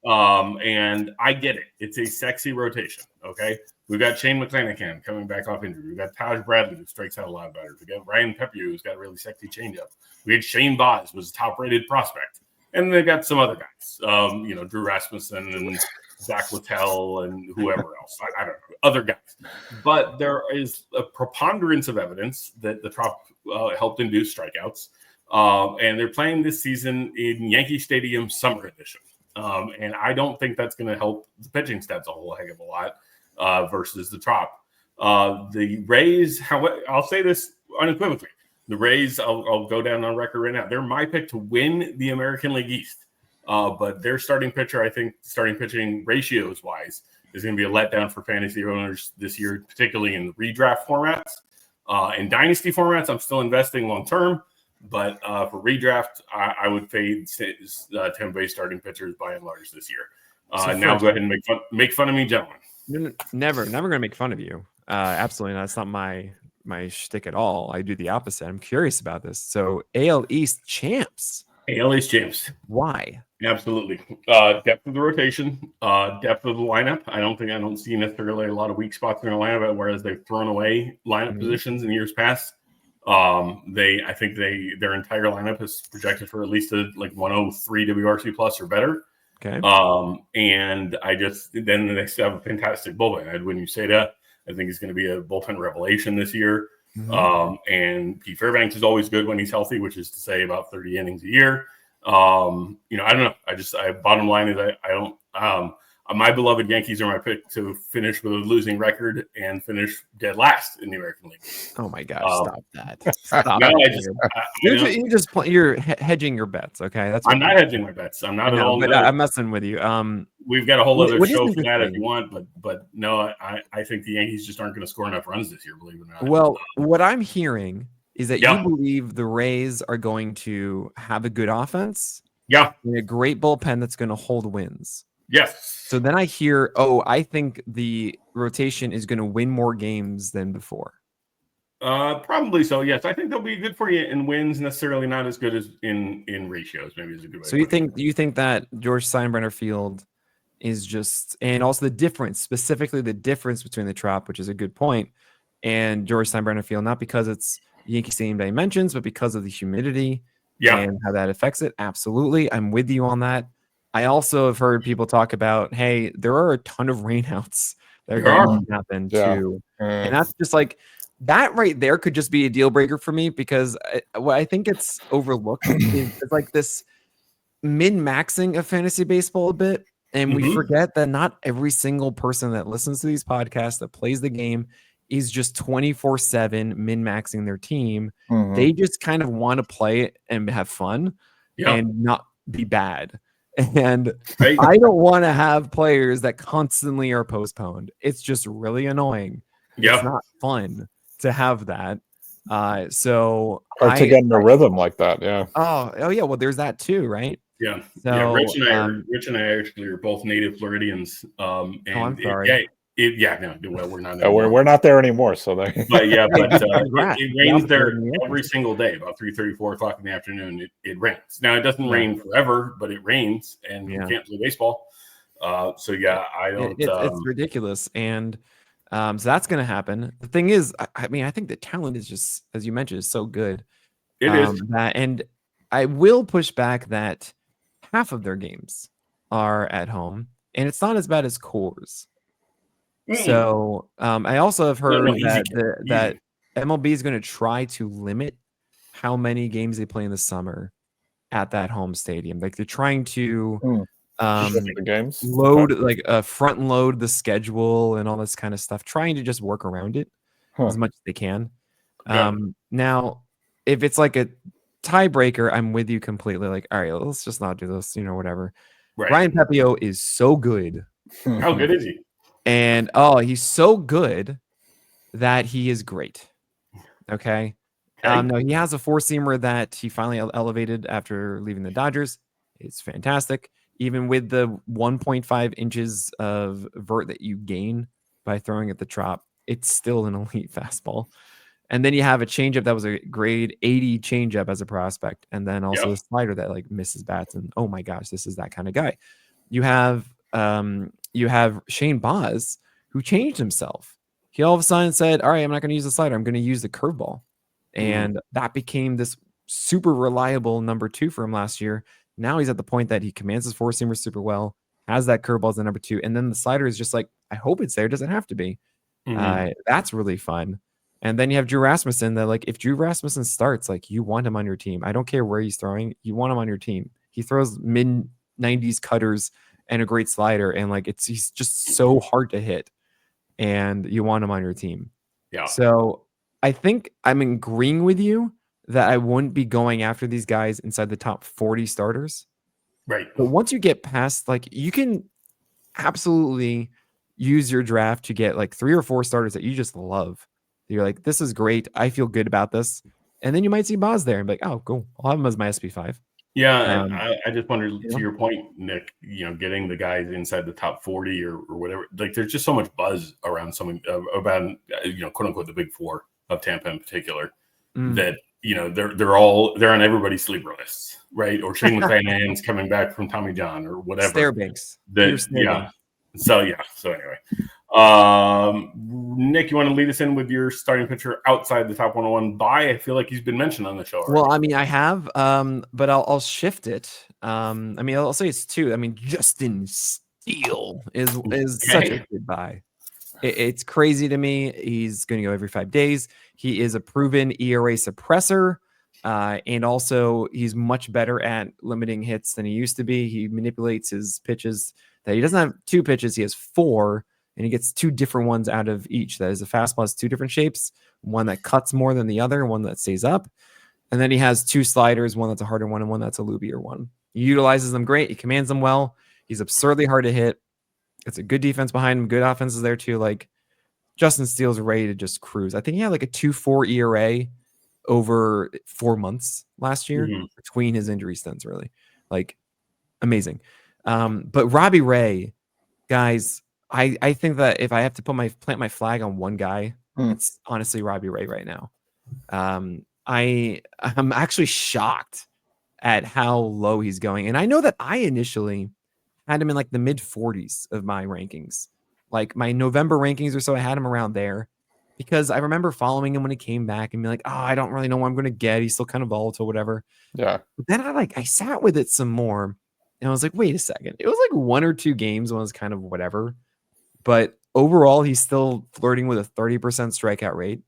And I get it. It's a sexy rotation. Okay. We've got Shane McClanahan coming back off injury. We've got Taj Bradley, who strikes out a lot better. We got Ryan Pepiot, who's got a really sexy changeup. We had Shane Baz, was a top-rated prospect. And they got some other guys, Drew Rasmussen and Zach Littell and whoever else. I don't know, other guys. But there is a preponderance of evidence that the Trop helped induce strikeouts. And they're playing this season in Yankee Stadium Summer Edition. And I don't think that's going to help the pitching stats a whole heck of a lot. Versus the Trop. The Rays, I'll say this unequivocally. The Rays, I'll go down on record right now. They're my pick to win the American League East. But their starting pitcher, I think, starting pitching ratios-wise, is going to be a letdown for fantasy owners this year, particularly in the redraft formats. In dynasty formats, I'm still investing long-term. But for redraft, I would fade Tampa Bay starting pitchers by and large this year. Now go ahead and make fun of me, gentlemen. No, never gonna make fun of you. Absolutely not. That's not my shtick at all. I do the opposite. I'm curious about this. So AL East champs. AL East champs. Why? Absolutely. Depth of the rotation, depth of the lineup. I don't see necessarily a lot of weak spots in their lineup, whereas they've thrown away lineup positions in years past. I think their entire lineup is projected for at least a 103 WRC plus or better. Okay. And then they still have a fantastic bullpen. When you say that, I think he's going to be a bullpen revelation this year. And Pete Fairbanks is always good when he's healthy, which is to say about 30 innings a year. I don't know. Bottom line is I don't. My beloved Yankees are my pick to finish with a losing record and finish dead last in the American League. Oh my gosh! Stop that! Stop. No, you're hedging your bets. Okay, I'm not hedging my bets. I'm not at all. But I'm messing with you. We've got a whole other show for that if you want. But no, I think the Yankees just aren't going to score enough runs this year. Believe it or not. Well, what I'm hearing is that you believe the Rays are going to have a good offense. Yeah, and a great bullpen that's going to hold wins. Yes. So then I hear, I think the rotation is going to win more games than before. Probably so. Yes, I think they'll be good for you in wins. Necessarily not as good as in ratios. Maybe is a good way. So you think that George Steinbrenner Field is just, and also the difference, specifically the difference between the Trop, which is a good point, and George Steinbrenner Field, not because it's Yankee Stadium dimensions, but because of the humidity and how that affects it. Absolutely, I'm with you on that. I also have heard people talk about, hey, there are a ton of rainouts that are going to happen too. And that's just that right there could just be a deal breaker for me, because what I think it's overlooked is like this min-maxing of fantasy baseball a bit. And we forget that not every single person that listens to these podcasts that plays the game is just 24/7 min-maxing their team. They just kind of want to play it and have fun and not be bad. And I don't want to have players that constantly are postponed. It's just really annoying. It's not fun to have that. So or to get in a rhythm like that. Yeah. Oh yeah. Well, there's that too, right? Yeah. So, Rich and I actually are both native Floridians. And I'm sorry. We're not. We're not there anymore. So there. But it rains there every single day. About 3:30, 4 o'clock in the afternoon, it rains. Now it doesn't rain forever, but it rains, and you can't play baseball. I don't. It's ridiculous, and So that's going to happen. The thing is, I mean, I think the talent is just, as you mentioned, is so good. It is. And I will push back that half of their games are at home, and it's not as bad as Coors. So I also have heard that MLB is going to try to limit how many games they play in the summer at that home stadium. Like they're trying to the games load front load the schedule and all this kind of stuff, trying to just work around it as much as they can. Now, if it's like a tiebreaker, I'm with you completely. Like, all right, let's just not do this, whatever. Right. Ryan Pepio is so good. How good is he? And he's so good that he is great. Okay. No, he has a four-seamer that he finally elevated after leaving the Dodgers. It's fantastic. Even with the 1.5 inches of vert that you gain by throwing at the chop, it's still an elite fastball. And then you have a changeup that was a grade 80 changeup as a prospect, and then also a slider that like misses bats. And oh my gosh, this is that kind of guy. You have Shane Baz, who changed himself. He all of a sudden said, "All right, I'm not going to use the slider. I'm going to use the curveball," and that became this super reliable number 2 for him last year. Now he's at the point that he commands his four-seamer super well, has that curveball as the number 2, and then the slider is just like, I hope it's there. Doesn't have to be. That's really fun. And then you have Drew Rasmussen that, like, if Drew Rasmussen starts, like, you want him on your team. I don't care where he's throwing. You want him on your team. He throws mid-90s cutters and a great slider, and, like, he's just so hard to hit, and you want him on your team. Yeah. So I think I'm agreeing with you that I wouldn't be going after these guys inside the top 40 starters. Right. But once you get past, like, you can absolutely use your draft to get, like, 3 or 4 starters that you just love. You're like, this is great. I feel good about this. And then you might see Boz there and be like, oh, cool. I'll have him as my SP5. Yeah, and I just wondered, to your point, Nick, getting the guys inside the top 40 or whatever, like there's just so much buzz around something about, quote unquote, the big four of Tampa in particular, that, they're on everybody's sleeper lists, right? Or Shane McClanahan's coming back from Tommy John or whatever. Stairbanks. So anyway, Nick, you want to lead us in with your starting pitcher outside the top 101 by? I feel like he's been mentioned on the show already. Well, I mean, I have, but I'll shift it. I'll say it's 2. I mean, Justin Steele is such a good buy. It's crazy to me. He's going to go every 5 days. He is a proven ERA suppressor. And also he's much better at limiting hits than he used to be. He manipulates his pitches. That he doesn't have 2 pitches, he has 4, and he gets 2 different ones out of each. That is, a fastball has 2 different shapes, one that cuts more than the other, one that stays up. And then he has 2 sliders, one that's a harder one and one that's a loopier one. He utilizes them great. He commands them well. He's absurdly hard to hit. It's a good defense behind him. Good offenses there too. Like, Justin Steele's ready to just cruise. I think he had like a 2.4 ERA over 4 months last year between his injury stints, really. Like, amazing. But Robbie Ray, guys, I think that if I have to plant my flag on one guy, it's honestly Robbie Ray right now. I'm actually shocked at how low he's going. And I know that I initially had him in like the mid 40s of my rankings. Like my November rankings or so, I had him around there because I remember following him when he came back and be like, oh, I don't really know what I'm going to get. He's still kind of volatile, whatever. Yeah. But then I sat with it some more. And I was like, wait a second. It was like 1 or 2 games when it was kind of whatever. But overall, he's still flirting with a 30% strikeout rate.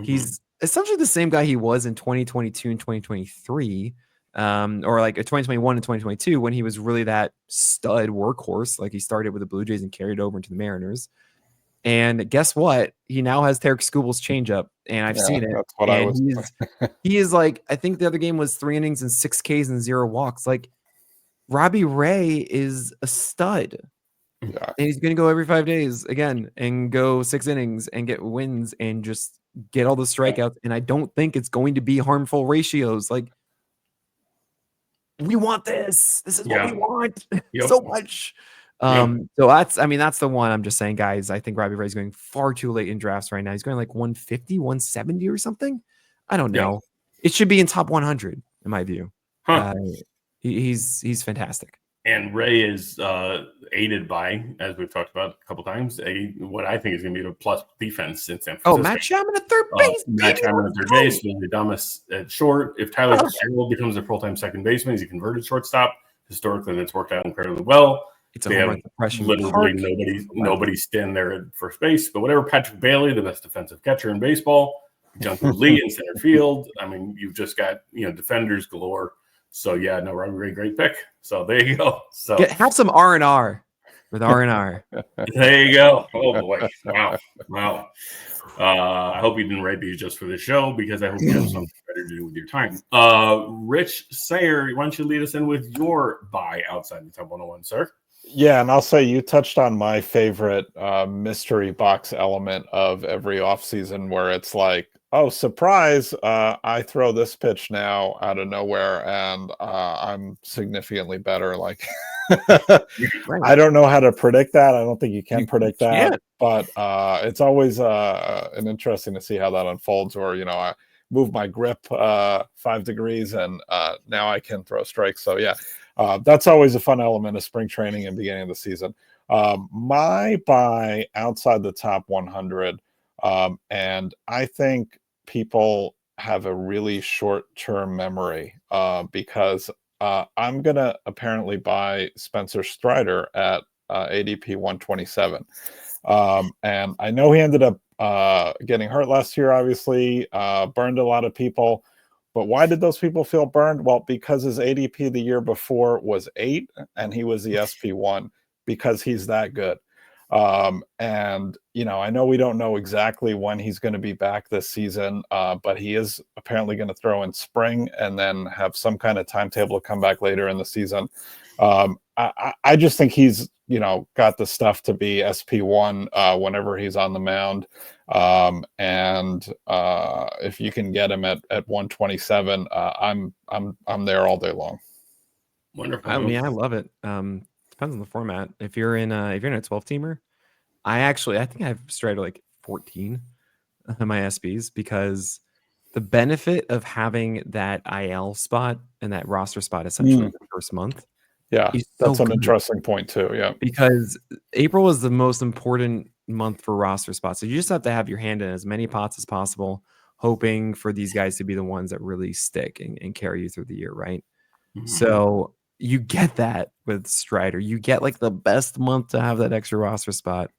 He's essentially the same guy he was in 2022 and 2023, or like 2021 and 2022 when he was really that stud workhorse. Like he started with the Blue Jays and carried over into the Mariners. And guess what? He now has Tarek Skubal's changeup, and I've seen it. That's what I was. He is like, I think the other game was 3 innings and 6 Ks and 0 walks. Like, Robbie Ray is a stud. Yeah. And he's going to go every 5 days again and go 6 innings and get wins and just get all the strikeouts. And I don't think it's going to be harmful ratios. Like, we want this. This is what we want so much. So that's the one. I'm just saying, guys, I think Robbie Ray's going far too late in drafts right now. He's going like 150, 170 or something. I don't know. It should be in top 100 in my view. He's fantastic. And Ray is aided by, as we've talked about a couple times, what I think is going to be a plus defense in San Francisco. Oh, Matt Chapman at third base. Matt Chapman at third base, Billy Dumas at short. If Tyler Fitzgerald becomes a full-time second baseman, he's a converted shortstop. Historically, that's worked out incredibly well. It's a home run suppression. Literally nobody's standing there at first base. But whatever, Patrick Bailey, the best defensive catcher in baseball. Jungkook Lee in center field. I mean, you've just got defenders galore. So yeah, no, great pick. So there you go. So have some R&R with R&R. There you go. Oh boy, wow. I hope you didn't write these just for the show, because I hope you have something better to do with your time. Rich Sayre, why don't you lead us in with your buy outside the top 101, sir? Yeah, and I'll say you touched on my favorite mystery box element of every offseason, where it's like, oh, surprise, I throw this pitch now out of nowhere, and I'm significantly better. Like, I don't know how to predict that. I don't think you can predict that. But it's always an interesting to see how that unfolds, or, I move my grip 5 degrees, and now I can throw strikes. So, yeah. That's always a fun element of spring training and beginning of the season. My buy outside the top 100, and I think people have a really short-term memory because I'm going to apparently buy Spencer Strider at ADP 127. And I know he ended up getting hurt last year, obviously, burned a lot of people. But why did those people feel burned? Well, because his ADP the year before was 8, and he was the SP1, because he's that good. And, I know we don't know exactly when he's going to be back this season, but he is apparently going to throw in spring and then have some kind of timetable to come back later in the season. I just think he's, got the stuff to be SP1 whenever he's on the mound. And if you can get him at 127, I'm there all day long. Wonderful. I mean, I love it. Depends on the format. If you're in a 12-teamer, I think I've Strider like 14 of my SBs, because the benefit of having that IL spot and that roster spot essentially the first month. Yeah, that's an interesting point too. Yeah, because April is the most important month for roster spots. So you just have to have your hand in as many pots as possible, hoping for these guys to be the ones that really stick and carry you through the year, right? Mm-hmm. So you get that with Strider. You get like the best month to have that extra roster spot.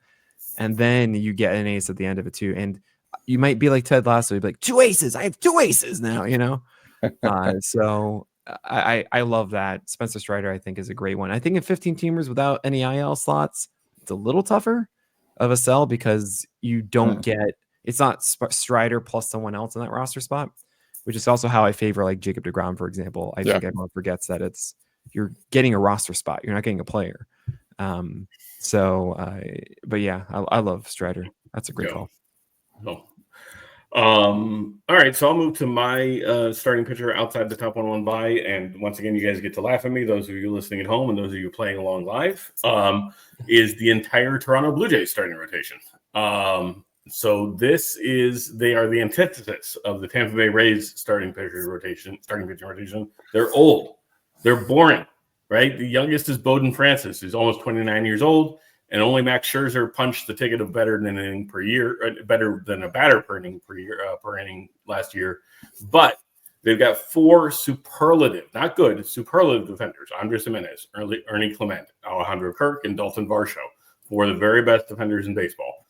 And then you get an ace at the end of it too. And you might be like Ted Lasso, you'd be like, 2 aces. I have 2 aces now, So I love that. Spencer Strider, I think, is a great one. I think in 15-teamers without any IL slots, it's a little tougher of a sell, because you don't get, it's not Strider plus someone else in that roster spot, which is also how I favor like Jacob deGrom, for example. I think everyone forgets that you're getting a roster spot. You're not getting a player. But yeah, I love Strider. That's a great call. No. All right, so I'll move to my starting pitcher outside the top 101 buy. And once again, you guys get to laugh at me, those of you listening at home and those of you playing along live, is the entire Toronto Blue Jays starting rotation. So they are the antithesis of the Tampa Bay Rays starting pitcher rotation. They're old. They're boring, right? The youngest is Bowden Francis, who's almost 29 years old. And only Max Scherzer punched the ticket of better than an inning per year, better than a batter per inning per inning last year. But they've got 4 superlative, not good, superlative defenders: Andres Gimenez, Ernie Clement, Alejandro Kirk, and Dalton Varsho, 4 of the very best defenders in baseball.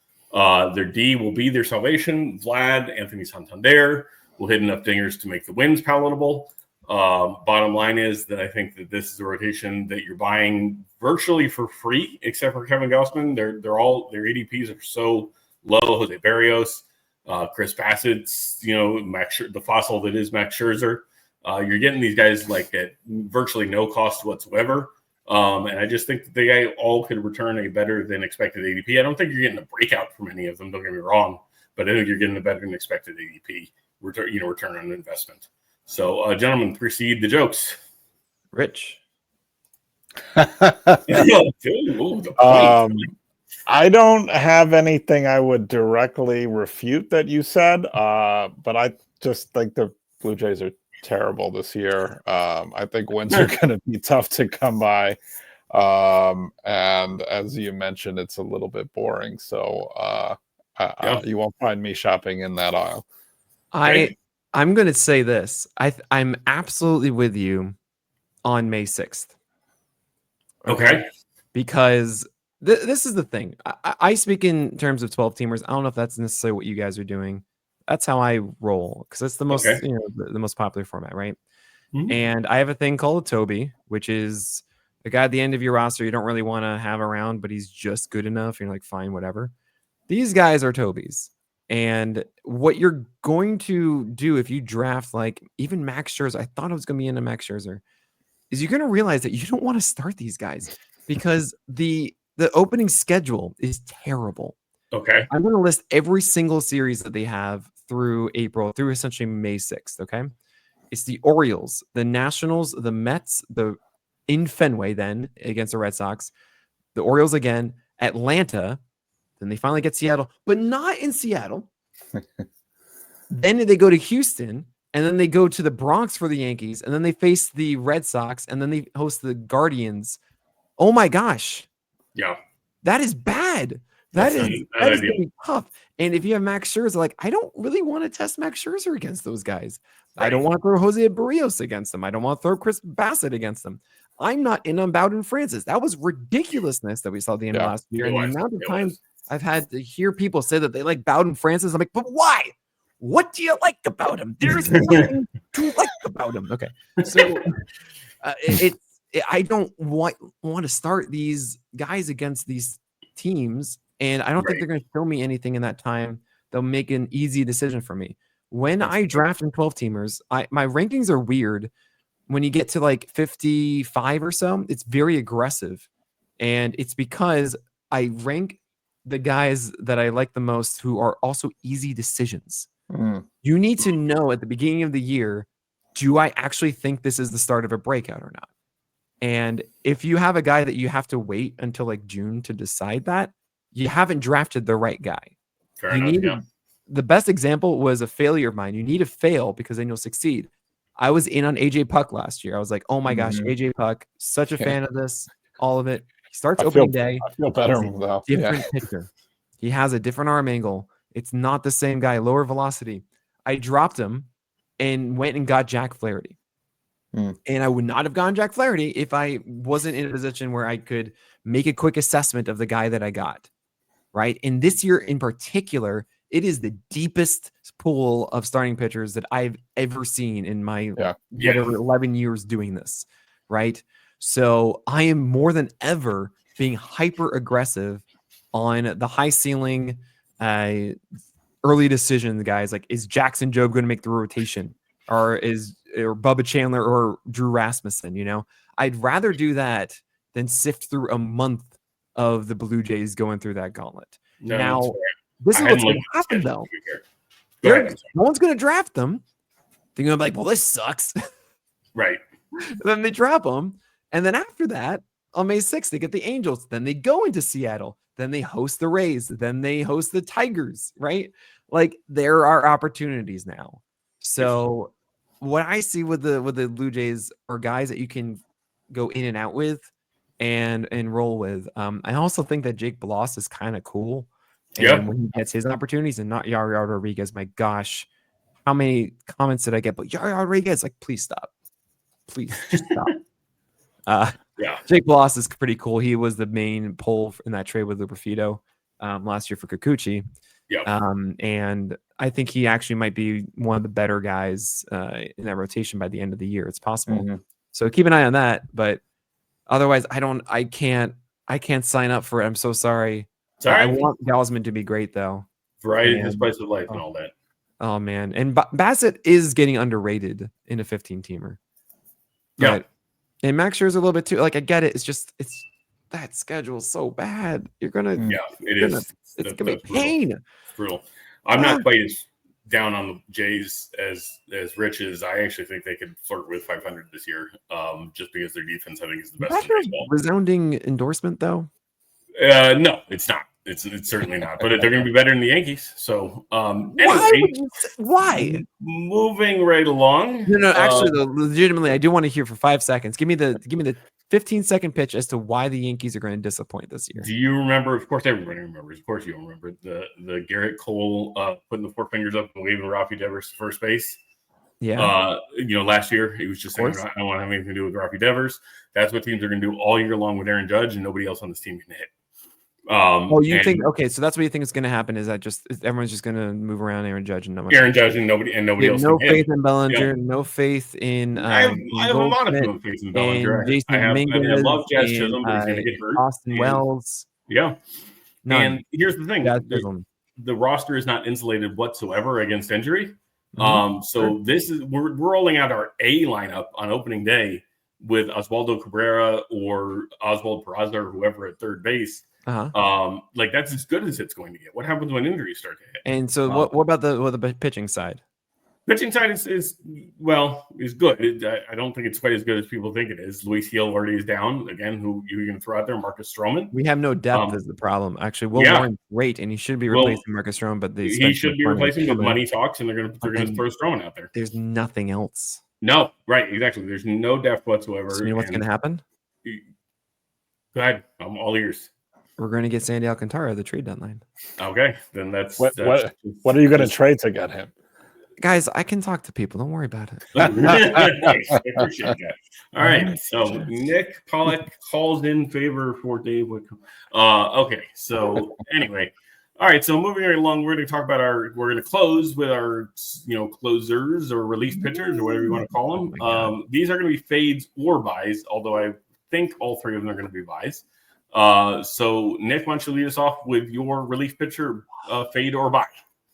Their D will be their salvation. Vlad, Anthony Santander will hit enough dingers to make the wins palatable. Bottom line is that I think that this is a rotation that you're buying virtually for free, except for Kevin Gausman. Their ADPs are so low. Jose Barrios, Chris Bassett's, the fossil that is Max Scherzer. You're getting these guys like at virtually no cost whatsoever. And I just think that they all could return a better than expected ADP. I don't think you're getting a breakout from any of them, don't get me wrong, but I think you're getting a better than expected ADP return on investment. So, gentlemen, proceed the jokes. Rich. I don't have anything I would directly refute that you said, but I just think the Blue Jays are terrible this year. I think wins are going to be tough to come by. And as you mentioned, it's a little bit boring. So you won't find me shopping in that aisle. I'm going to say this. I'm absolutely with you on May 6th. Okay. Because this is the thing. I speak in terms of 12 teamers. I don't know if that's necessarily what you guys are doing. That's how I roll because it's the most, the most popular format, right? Mm-hmm. And I have a thing called a Toby, which is the guy at the end of your roster you don't really want to have around, but he's just good enough. You're like, fine, whatever. These guys are Tobys. And what you're going to do if you draft like even Max Scherzer, I thought I was going to be into Max Scherzer, is you're going to realize that you don't want to start these guys because the opening schedule is terrible. Okay. I'm going to list every single series that they have through April, through essentially May 6th, okay? It's the Orioles, the Nationals, the Mets, in Fenway then against the Red Sox, the Orioles again, Atlanta, then they finally get Seattle, but not in Seattle. Then they go to Houston, and then they go to the Bronx for the Yankees, and then they face the Red Sox, and then they host the Guardians. Oh my gosh. Yeah. That is bad. That is going to be tough. And if you have Max Scherzer, like, I don't really want to test Max Scherzer against those guys. Right. I don't want to throw Jose Barrios against them. I don't want to throw Chris Bassett against them. I'm not in on Bowden Francis. That was ridiculousness that we saw at the end of last year. And the amount of times I've had to hear people say that they like Bowden Francis. I'm like, but why? What do you like about him? There's nothing to like about him. Okay. So I don't want to start these guys against these teams. And I don't think they're going to show me anything in that time. They'll make an easy decision for me. When I draft in 12 teamers, my rankings are weird. When you get to like 55 or so, it's very aggressive. And it's because I rank the guys that I like the most who are also easy decisions. You need to know at the beginning of the year, do I actually think this is the start of a breakout or not? And if you have a guy that you have to wait until like June to decide that, you haven't drafted the right guy. The best example was a failure of mine. You need to fail because then you'll succeed. I was in on AJ Puck last year. I was like, oh my gosh, AJ Puck, such a fan of this, all of it. He starts opening day. I feel better though. Different pitcher. He has a different arm angle. It's not the same guy, lower velocity. I dropped him and went and got Jack Flaherty. And I would not have gone Jack Flaherty if I wasn't in a position where I could make a quick assessment of the guy that I got. Right. And this year in particular, it is the deepest pool of starting pitchers that I've ever seen in my 11 years doing this. Right. So I am more than ever being hyper aggressive on the high ceiling, early decision guys. Like, is Jackson Jobe going to make the rotation, or Bubba Chandler or Drew Rasmussen? You know, I'd rather do that than sift through a month of the Blue Jays going through that gauntlet. Now, this is what's going to happen, though. No one's going to draft them. They're going to be like, well, this sucks. Right. Then they drop them. And then after that, on May 6th, they get the Angels. Then they go into Seattle. Then they host the Rays. Then they host the Tigers, right? Like, there are opportunities now. So what I see with the Blue Jays are guys that you can go in and out with and roll with. I also think that Jake Bloss is kind of cool. And when he gets his opportunities and not Yariel Rodriguez, my gosh, how many comments did I get? But Yariel Rodriguez, like, please stop. Please just stop. Jake Bloss is pretty cool. He was the main pull in that trade with Luperfido last year for Kikuchi. And I think he actually might be one of the better guys in that rotation by the end of the year. It's possible. So keep an eye on that. But otherwise, I can't sign up for it. I'm so sorry. I want Gausman to be great, though. Variety his place of life and all that. Oh, man. And Bassett is getting underrated in a 15-teamer. But, and Max Scherzer a little bit too. Like, I get it. It's that schedule is so bad. You're going to. It is. It's going to be pain. It's brutal. I'm not quite as down on the Jays as Rich is. I actually think they could flirt with 500 this year, just because their defense, I think, is the best in baseball. Resounding endorsement, though? No, it's not. It's certainly not. But they're going to be better than the Yankees. So why? Moving right along. No. Actually, legitimately, I do want to hear for 5 seconds. Give me the 15-second pitch as to why the Yankees are going to disappoint this year. Do you remember? Of course, everybody remembers. Of course, you don't remember the Garrett Cole putting the 4 fingers up and waving Rafi Devers to first base. Yeah. Last year he was just saying, I don't want to have anything to do with Rafi Devers. That's what teams are going to do all year long with Aaron Judge, and nobody else on this team can hit. Think okay? So that's what you think is going to happen? Is that just everyone's just going to move around Aaron Judge and nobody else? No can faith hit. in Bellinger, no faith in. I have a modest amount of faith in Bellinger. I love Jazz Chisholm, but he's going to get hurt. Austin Wells. Yeah. None. And here's the thing: the roster is not insulated whatsoever against injury. We're rolling out our A lineup on opening day with Oswaldo Cabrera or Oswald Peraza or whoever at third base. That's as good as it's going to get. What happens when injuries start to hit? And so, what about the pitching side? Pitching side is good. I don't think it's quite as good as people think it is. Luis Gil already is down again. Who you're going to throw out there? Marcus Stroman. We have no depth is the problem. Actually, Will Warren's great, and he should be replacing Marcus Stroman. But he should be replacing with money talks, and they're going to throw Stroman out there. There's nothing else. No, right, exactly. There's no depth whatsoever. So you know what's going to happen? Go ahead. I'm all ears. We're going to get Sandy Alcantara at the trade deadline. Okay, then what are you going to trade to get him? Guys, I can talk to people. Don't worry about it. Nice. I appreciate that. All right. So Nick Pollack calls in favor for Dave Whitcomb. Okay. So anyway. All right. So moving right along, we're going to talk about we're going to close with our, closers or relief pitchers or whatever you want to call them. These are going to be fades or buys, although I think all 3 of them are going to be buys. So Nick, why don't you lead us off with your relief pitcher fade or buy?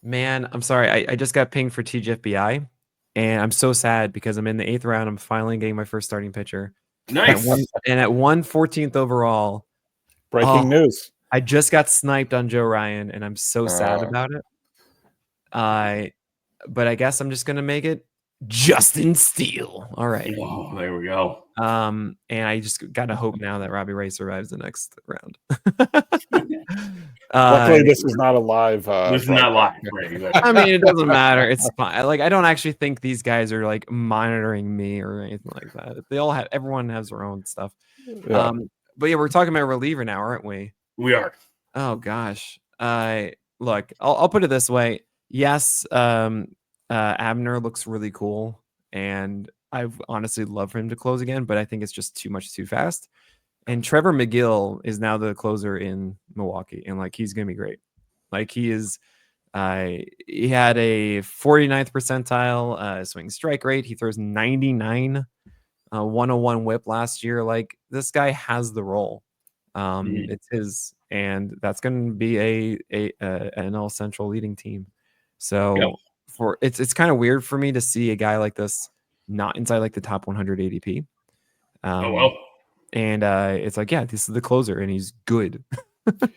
Man, I'm sorry. I just got pinged for TGFBI, and I'm so sad because I'm in the 8th round. I'm finally getting my first starting pitcher. Nice. At 114th overall. Breaking news. I just got sniped on Joe Ryan, and I'm so sad about it. But I guess I'm just going to make it Justin Steele. All right. Oh, there we go. And I just got to hope now that Robbie Ray survives the next round. Luckily, this is not a live. This is not live. Right. I mean, it doesn't matter. It's fine. I don't actually think these guys are monitoring me or anything like that. Everyone has their own stuff. Yeah. But yeah, we're talking about reliever now, aren't we? We are. Oh gosh. Look, I'll put it this way. Yes, Abner looks really cool, and I honestly love for him to close again, but I think it's just too much too fast. And Trevor McGill is now the closer in Milwaukee, and he's gonna be great. He is. He had a 49th percentile swing strike rate. He throws 99, 101 whip last year. This guy has the role. It's his, and that's going to be a NL Central leading team. So it's kind of weird for me to see a guy like this not inside the top 100 ADP. And it's this is the closer, and he's good.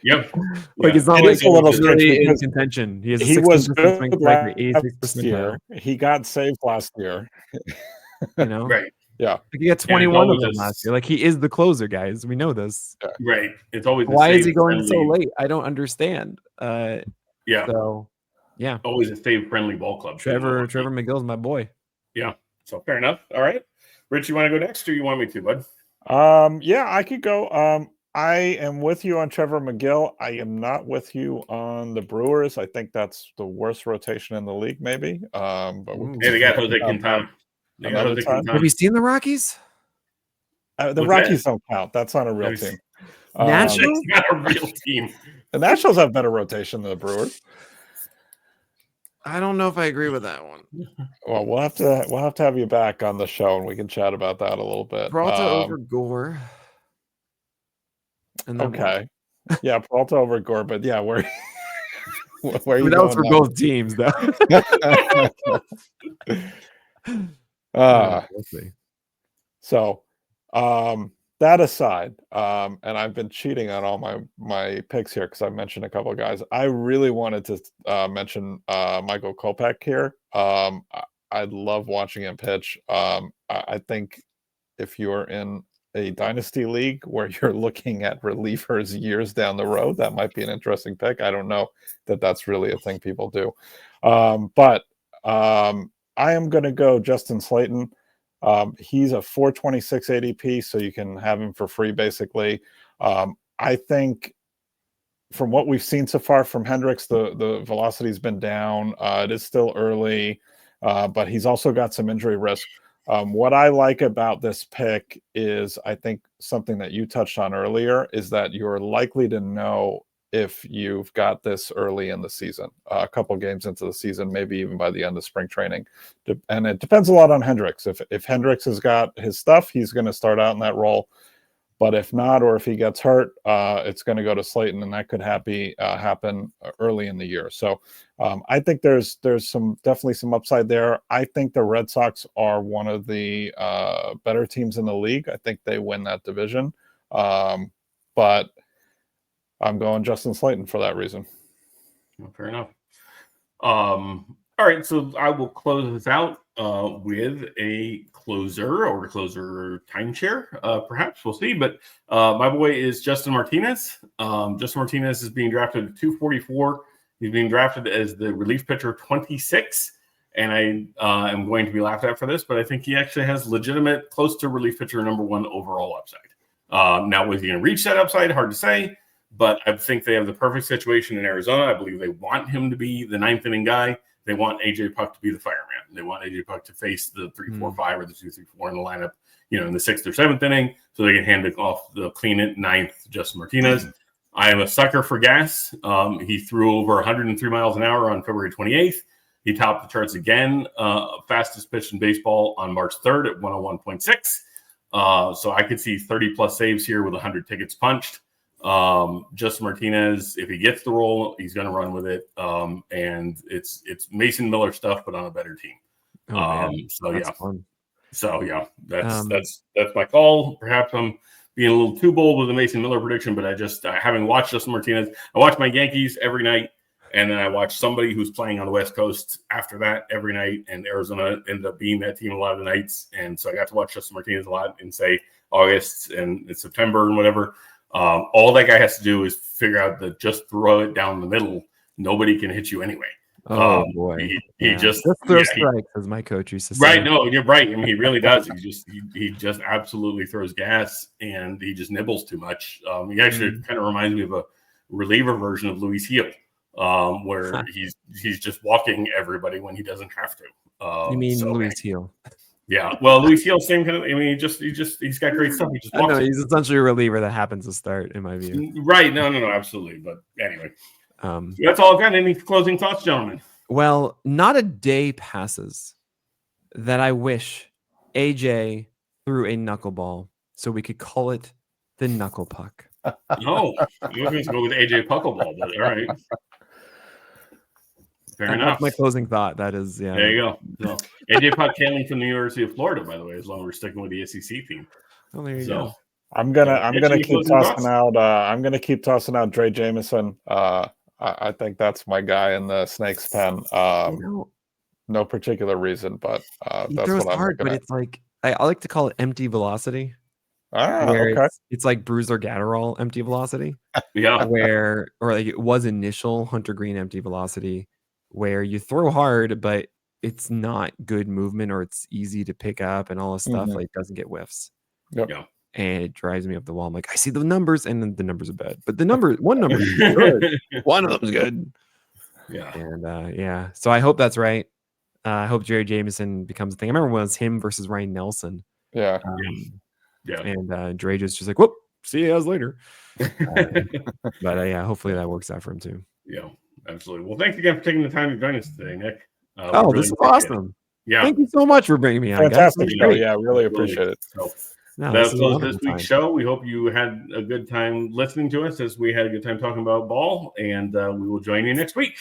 Yep. It's not a little really in contention. He was good last year. He got saved last year. Right. Yeah. He got 21 of them last year. He is the closer, guys. We know this. Right. It's always why is he going so late? I don't understand. Yeah. So yeah. Always a save friendly ball club. Trevor McGill's my boy. Yeah. So fair enough. All right. Rich, you want to go next, or you want me to, bud? Yeah, I could go. I am with you on Trevor McGill. I am not with you on the Brewers. I think that's the worst rotation in the league, maybe. But they got Jose Quintana. Have you seen the Rockies? The Rockies don't count. That's not a real team. Nationals? It's not a real team. The Nationals have better rotation than the Brewers. I don't know if I agree with that one. Well, we'll have to have you back on the show, and we can chat about that a little bit. Peralta over Gore. Okay. Yeah, Peralta over Gore, but yeah, where are you that was for both teams, though. We'll see. So, that aside, and I've been cheating on all my picks here because I mentioned a couple of guys. I really wanted to mention Michael Kopech here. I love watching him pitch. I think if you're in a dynasty league where you're looking at relievers years down the road, that might be an interesting pick. I don't know that that's really a thing people do. But I am going to go Justin Slayton. He's a 426 ADP, so you can have him for free, basically. I think from what we've seen so far from Hendricks, the velocity's been down. It is still early, but he's also got some injury risk. What I like about this pick is, I think something that you touched on earlier is that you're likely to know if you've got this early in the season, a couple games into the season, maybe even by the end of spring training. And it depends a lot on Hendricks. If Hendricks has got his stuff, he's going to start out in that role. But if not, or if he gets hurt, it's going to go to Slayton, and that could happen early in the year. So I think there's definitely some upside there. I think the Red Sox are one of the better teams in the league. I think they win that division. But I'm going Justin Slayton for that reason. Well, fair enough. All right, so I will close this out with a closer or closer timeshare, perhaps. We'll see. But my boy is Justin Martinez. Justin Martinez is being drafted at 244. He's being drafted as the relief pitcher 26. And I am going to be laughed at for this, but I think he actually has legitimate, close to relief pitcher #1 overall upside. Now, was he going to reach that upside? Hard to say. But I think they have the perfect situation in Arizona. I believe they want him to be the 9th inning guy. They want AJ Puck to be the fireman. They want AJ Puck to face the 3-4-5 or the 2-3-4 in the lineup, in the 6th or 7th inning, so they can hand it off the clean it 9th, Justin Martinez. I am a sucker for gas. He threw over 103 miles an hour on February 28th. He topped the charts again, fastest pitch in baseball on March 3rd at 101.6. So I could see 30-plus saves here with 100 tickets punched. Justin Martinez, if he gets the role, he's going to run with it. And it's Mason Miller stuff, but on a better team. That's my call. Perhaps I'm being a little too bold with the Mason Miller prediction, but having watched Justin Martinez, I watch my Yankees every night, and then I watch somebody who's playing on the West Coast after that every night, and Arizona ended up being that team a lot of the nights. And so I got to watch Justin Martinez a lot in, say, August and September and whatever. All that guy has to do is figure out that just throw it down the middle. Nobody can hit you anyway. Oh boy! He just throws strikes, as my coach used to say. Right? No, you're right. I mean, he really does. He just absolutely throws gas, and he just nibbles too much. He actually kind of reminds me of a reliever version of Luis Gil, where he's just walking everybody when he doesn't have to. You mean Luis Gil? Yeah, well, Luis Gil, same kind of. I mean, he's got great stuff. He just walks. No, he's essentially a reliever that happens to start, in my view. Right? No, absolutely. But anyway, that's all I've got. Any closing thoughts, gentlemen? Well, not a day passes that I wish AJ threw a knuckleball so we could call it the knuckle puck. No, you're going to go with AJ Puckleball, but all right. Fair enough. That's my closing thought. That is, yeah. There you go. So, AJ Puck hailing from the University of Florida, by the way, as long as we're sticking with the SEC theme. Oh, there you go. I'm gonna keep tossing out. I'm gonna keep tossing out Dre Jameson. I think that's my guy in the Snakes pen. No particular reason, but that's what I'm hard. But it's like I like to call it empty velocity. Okay. It's like Bruiser Gatterall empty velocity. Yeah. Or like it was initial Hunter Green empty velocity, where you throw hard, but it's not good movement, or it's easy to pick up and all this stuff. Like, doesn't get whiffs. Yep. Yeah. And it drives me up the wall. I'm like, I see the numbers, and then the numbers are bad. But one number is good. One of them's good. Yeah. And so I hope that's right. I hope Jerry Jameson becomes a thing. I remember when it was him versus Ryan Nelson. Yeah. And Dre just like, whoop, see you guys later. But hopefully that works out for him too. Yeah, absolutely. Well, thanks again for taking the time to join us today, Nick. This is awesome. Yeah. Thank you so much for bringing me on. Fantastic show. Yeah, really appreciate it. So, that was this week's show. We hope you had a good time listening to us, as we had a good time talking about ball, and we will join you next week.